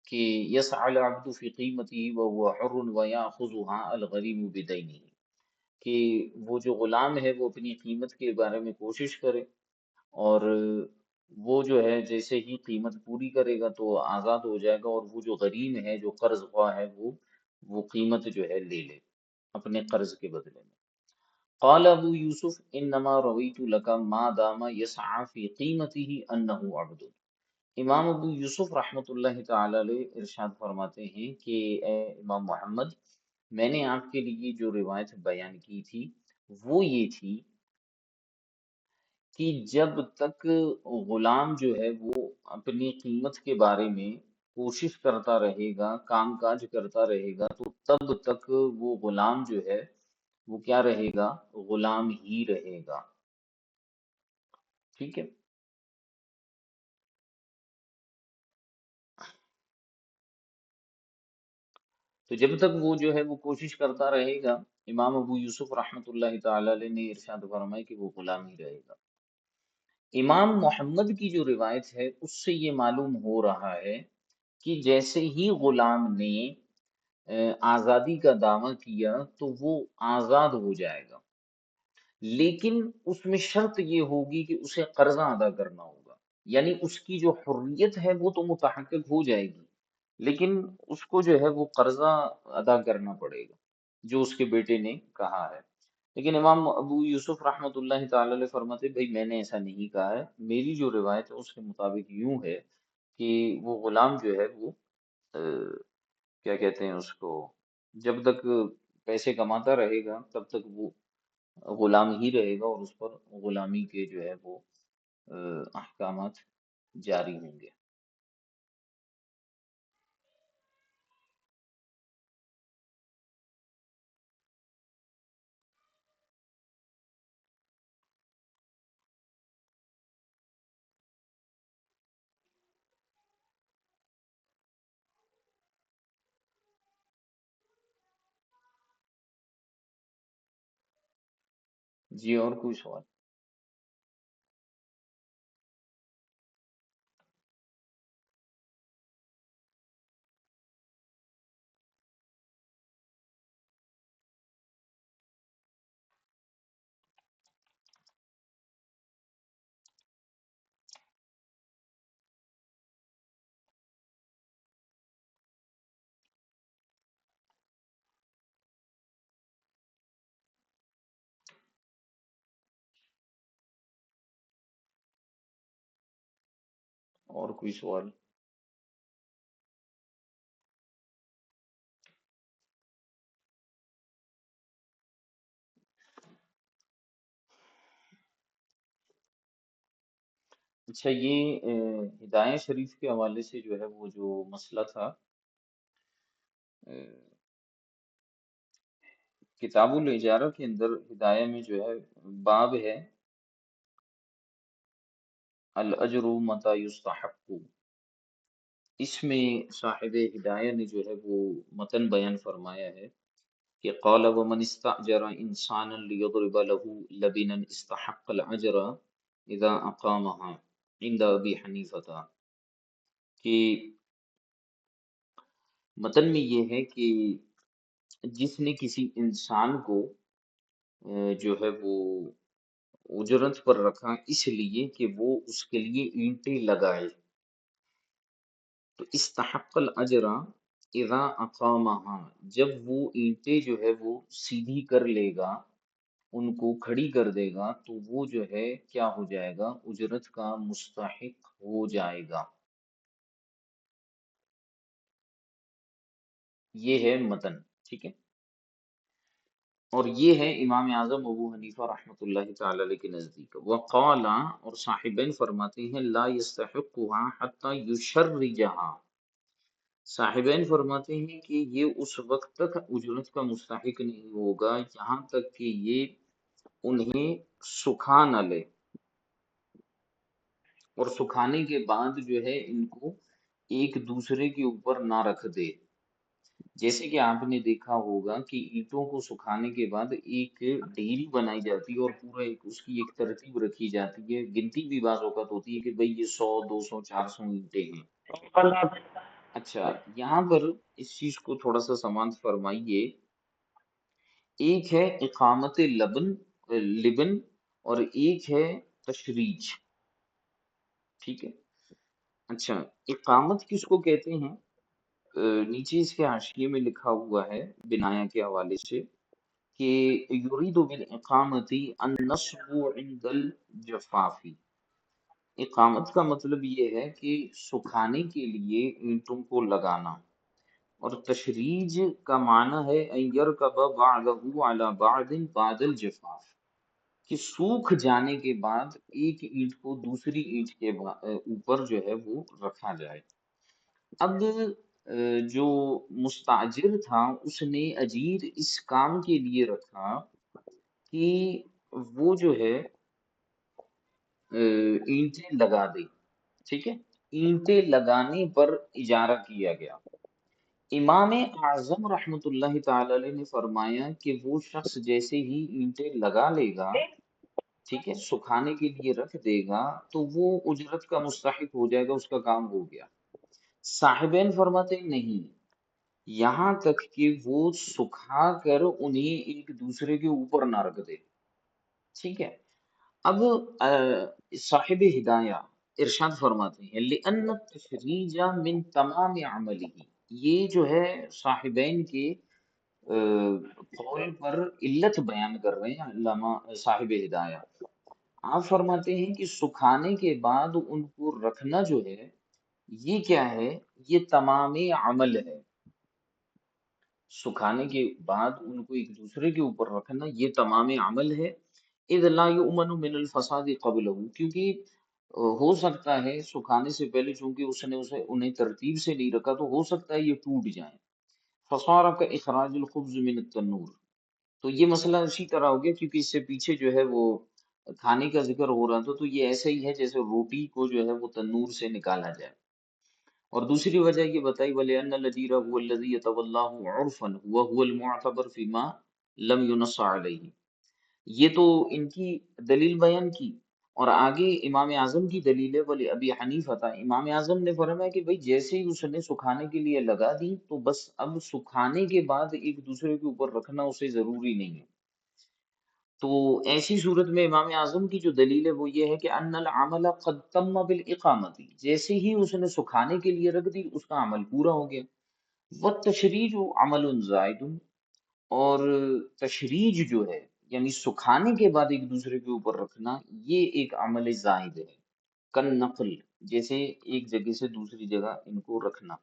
کہ یسعى العبد فی قیمتی وهو حر ویاخذها الغریم بدینہ، کہ وہ جو غلام ہے وہ اپنی قیمت کے بارے میں کوشش کرے، اور وہ جو ہے جیسے ہی قیمت پوری کرے گا تو آزاد ہو جائے گا، اور وہ جو غریم ہے جو قرض خواہ ہے وہ قیمت جو ہے لے لے اپنے قرض کے بدلے میں۔ قال ابو یوسف انما رویت لک ما دام یسعى فی قیمته انه عبد، امام ابو یوسف رحمۃ اللہ تعالی علیہ ارشاد فرماتے ہیں کہ اے امام محمد، میں نے آپ کے لیے جو روایت بیان کی تھی وہ یہ تھی کہ جب تک غلام جو ہے وہ اپنی قیمت کے بارے میں کوشش کرتا رہے گا، کام کاج کرتا رہے گا، تو تب تک وہ غلام جو ہے وہ کیا رہے گا، غلام ہی رہے گا، ٹھیک ہے۔ تو جب تک وہ جو ہے وہ کوشش کرتا رہے گا، امام ابو یوسف رحمۃ اللہ تعالی علیہ نے ارشاد فرمایا کہ وہ غلام ہی رہے گا۔ امام محمد کی جو روایت ہے اس سے یہ معلوم ہو رہا ہے کہ جیسے ہی غلام نے آزادی کا دعویٰ کیا تو وہ آزاد ہو جائے گا، لیکن اس میں شرط یہ ہوگی کہ اسے قرضہ ادا کرنا ہوگا، یعنی اس کی جو حریت ہے وہ تو متحقق ہو جائے گی، لیکن اس کو جو ہے وہ قرضہ ادا کرنا پڑے گا جو اس کے بیٹے نے کہا ہے۔ لیکن امام ابو یوسف رحمۃ اللہ تعالی علیہ فرماتے بھائی میں نے ایسا نہیں کہا ہے، میری جو روایت ہے اس کے مطابق یوں ہے کہ وہ غلام جو ہے وہ کیا کہتے ہیں اس کو، جب تک پیسے کماتا رہے گا تب تک وہ غلام ہی رہے گا، اور اس پر غلامی کے جو ہے وہ احکامات جاری ہوں گے۔ جی اور کوئی سوال؟ اور کوئی سوال؟ اچھا، یہ ہدایہ شریف کے حوالے سے جو ہے وہ جو مسئلہ تھا، کتاب الاجارہ کے اندر ہدایہ میں جو ہے باب ہے الاجر متی یستحق، اس میں صاحب ہدایہ نے جو ہے وہ متن بیان فرمایا ہے کہ قال ومن استأجر انسانا لیضرب له لبنا استحق العجر اذا اقامها عند ابی حنیفہ، کہ متن میں یہ ہے کہ جس نے کسی انسان کو جو ہے وہ اجرت پر رکھا اس لیے کہ وہ اس کے لیے اینٹیں لگائے، تو استحق الاجر اذا اقامها، جب وہ اینٹیں جو ہے وہ سیدھی کر لے گا، ان کو کھڑی کر دے گا، تو وہ جو ہے کیا ہو جائے گا، اجرت کا مستحق ہو جائے گا۔ یہ ہے متن، ٹھیک ہے، اور یہ ہے امام اعظم ابو حنیفہ رحمۃ اللہ تعالی علیہ کے نزدیک۔ وقال، اور صاحبین فرماتے ہیں لا يستحقها حتى يشرجها، صاحبین فرماتے ہیں کہ یہ اس وقت تک اجرت کا مستحق نہیں ہوگا یہاں تک کہ یہ انہیں سکھا نہ لے، اور سکھانے کے بعد جو ہے ان کو ایک دوسرے کے اوپر نہ رکھ دے۔ جیسے کہ آپ نے دیکھا ہوگا کہ اینٹوں کو سکھانے کے بعد ایک ڈھیری بنائی جاتی ہے اور پورا ایک اس کی ایک ترتیب رکھی جاتی ہے، گنتی بھی بعض اوقات ہوتی ہے کہ بھئی یہ 100 200 400 اینٹیں ہیں۔ اچھا، یہاں پر اس چیز کو تھوڑا سا سماعت فرمائیے، ایک ہے اقامت لبن اور ایک ہے تشریج، ٹھیک ہے۔ اچھا، اقامت کس کو کہتے ہیں؟ نیچے اس کے حاشیے میں لکھا ہوا ہے بنایا کے حوالے سے کہ یرید بالاقامت النصب عند الجفاف، اقامت کا مطلب یہ ہے کہ سکھانے کے لیے اینٹوں کو لگانا، اور تشریج کا معنی ہے ان یرکب بعضه علی بعض بعد الجفاف، کہ سوکھ جانے کے بعد ایک اینٹ کو دوسری اینٹ کے اوپر جو ہے وہ رکھا جائے۔ اب جو مستاجر تھا اس نے اجیر اس کام کے لیے رکھا کہ وہ جو ہے اینٹیں لگا دے، ٹھیک ہے، اینٹیں لگانے پر اجارہ کیا گیا۔ امام اعظم رحمت اللہ تعالی علیہ نے فرمایا کہ وہ شخص جیسے ہی اینٹیں لگا لے گا، ٹھیک ہے، سکھانے کے لیے رکھ دے گا، تو وہ اجرت کا مستحق ہو جائے گا، اس کا کام ہو گیا۔ صاحبین فرماتے ہیں نہیں، یہاں تک کہ وہ سکھا کر انہیں ایک دوسرے کے اوپر نہ رکھ دے، ٹھیک ہے۔ اب صاحب ہدایہ ارشاد فرماتے ہیں لِأَنَّ التَّشْرِيجَ مِن تَمَامِ عَمَلِهِ، یہ جو ہے صاحبین کے قول پر علت بیان کر رہے ہیں علامہ صاحب ہدایہ، آپ فرماتے ہیں کہ سکھانے کے بعد ان کو رکھنا جو ہے یہ کیا ہے؟ یہ تمام عمل ہے، سکھانے کے بعد ان کو ایک دوسرے کے اوپر رکھنا یہ تمام عمل ہے۔ اذ لا یؤمن من الفساد قبلہ، کیونکہ ہو سکتا ہے سکھانے سے پہلے چونکہ اس نے اسے انہیں ترتیب سے نہیں رکھا تو ہو سکتا ہے یہ ٹوٹ جائیں۔ فصار کا اخراج الخبز من التنور، تو یہ مسئلہ اسی طرح ہو گیا کیونکہ اس سے پیچھے جو ہے وہ کھانے کا ذکر ہو رہا تھا، تو یہ ایسا ہی ہے جیسے روٹی کو جو ہے وہ تنور سے نکالا جائے۔ اور دوسری وجہ یہ بتائی وَلِأَنَّ الَّذِي هُوَ الَّذِي يَتَوَلَّاهُ عُرْفًا وَهُوَ الْمُعْتَبَرُ فِي مَا لَمْ يُنَصَّ عَلَيْهِ، یہ تو ان کی دلیل بیان کی، اور آگے امام اعظم کی دلیل ہے ولی ابی حنیفہ تھا، امام اعظم نے فرمایا کہ بھئی جیسے ہی اس نے سکھانے کے لیے لگا دی تو بس اب سکھانے کے بعد ایک دوسرے کے اوپر رکھنا اسے ضروری نہیں ہے۔ تو ایسی صورت میں امام اعظم کی جو دلیل ہے وہ یہ ہے کہ ان العمل قد تم بالاقامت، جیسے ہی اس نے سکھانے کے لیے رکھ دی اس کا عمل پورا ہو گیا۔ والتشریج عمل زائد، اور تشریج جو ہے یعنی سکھانے کے بعد ایک دوسرے کے اوپر رکھنا یہ ایک عمل زائد ہے، کن نقل، جیسے ایک جگہ سے دوسری جگہ ان کو رکھنا۔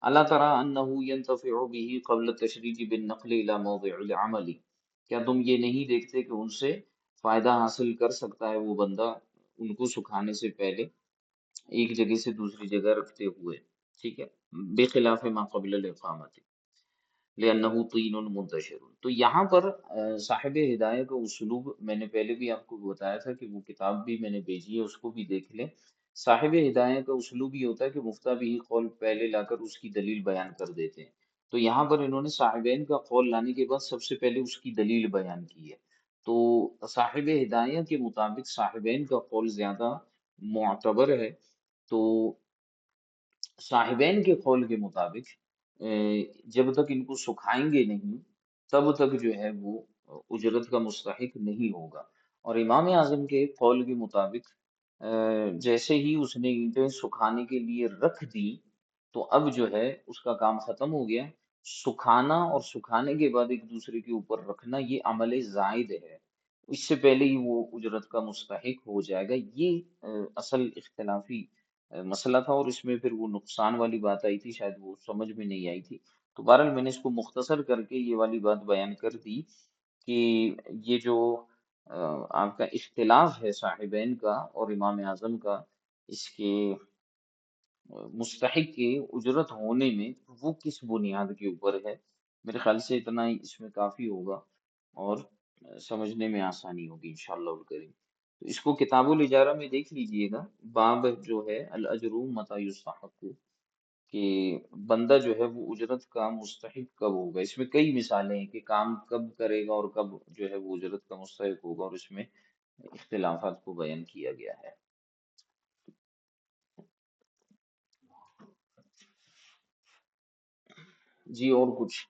اللہ ترى انه ينتفع به قبل التشریج بالنقل الى موضع العمل، کیا تم یہ نہیں دیکھتے کہ ان سے فائدہ حاصل کر سکتا ہے وہ بندہ ان کو سکھانے سے پہلے ایک جگہ سے دوسری جگہ رکھتے ہوئے، ٹھیک ہے، بخلاف ما قبل الاقامت لأنه طین منتشر۔ تو یہاں پر صاحب ہدایہ کا اسلوب میں نے پہلے بھی آپ کو بتایا تھا کہ وہ کتاب بھی میں نے بھیجی ہے، اس کو بھی دیکھ لیں۔ صاحب ہدایہ کا اسلوب یہ ہوتا ہے کہ مفتہ بھی قول پہلے لا کر اس کی دلیل بیان کر دیتے ہیں، تو یہاں پر انہوں نے صاحبین کا قول لانے کے بعد سب سے پہلے اس کی دلیل بیان کی ہے۔ تو صاحب ہدایہ کے مطابق صاحبین کا قول زیادہ معتبر ہے، تو صاحبین کے قول کے مطابق جب تک ان کو سکھائیں گے نہیں تب تک جو ہے وہ اجرت کا مستحق نہیں ہوگا۔ اور امام اعظم کے قول کے مطابق جیسے ہی اس نے اینٹیں سکھانے کے لیے رکھ دی تو اب جو ہے اس کا کام ختم ہو گیا۔ سکھانا اور سکھانے کے بعد ایک دوسرے کے اوپر رکھنا یہ عمل زائد ہے، اس سے پہلے ہی وہ اجرت کا مستحق ہو جائے گا۔ یہ اصل اختلافی مسئلہ تھا، اور اس میں پھر وہ نقصان والی بات آئی تھی، شاید وہ سمجھ میں نہیں آئی تھی، تو بہرحال میں نے اس کو مختصر کر کے یہ والی بات بیان کر دی کہ یہ جو آپ کا اختلاف ہے صاحبین کا اور امام اعظم کا اس کے مستحق کے اجرت ہونے میں، وہ کس بنیاد کے اوپر ہے، میرے خیال سے اتنا ہی اس میں کافی ہوگا اور سمجھنے میں آسانی ہوگی انشاءاللہ الکریم۔ تو اس کو کتاب الاجارہ میں دیکھ لیجئے گا، باب جو ہے الاجر متی یستحق، کہ بندہ جو ہے وہ اجرت کا مستحق کب ہوگا۔ اس میں کئی مثالیں ہیں کہ کام کب کرے گا اور کب جو ہے وہ اجرت کا مستحق ہوگا، اور اس میں اختلافات کو بیان کیا گیا ہے۔ جی اور کچھ؟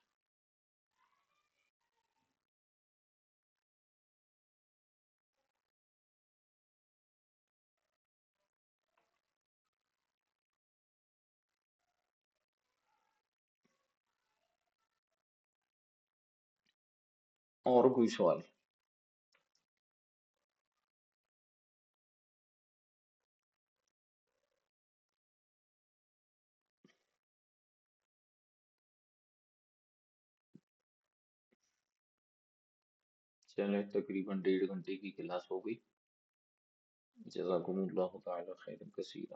اور کوئی سوال؟ چلیں تقریباً 1.5 گھنٹے کی کلاس ہو گئی۔ جزاکم اللہ تعالی خیر کثیرا۔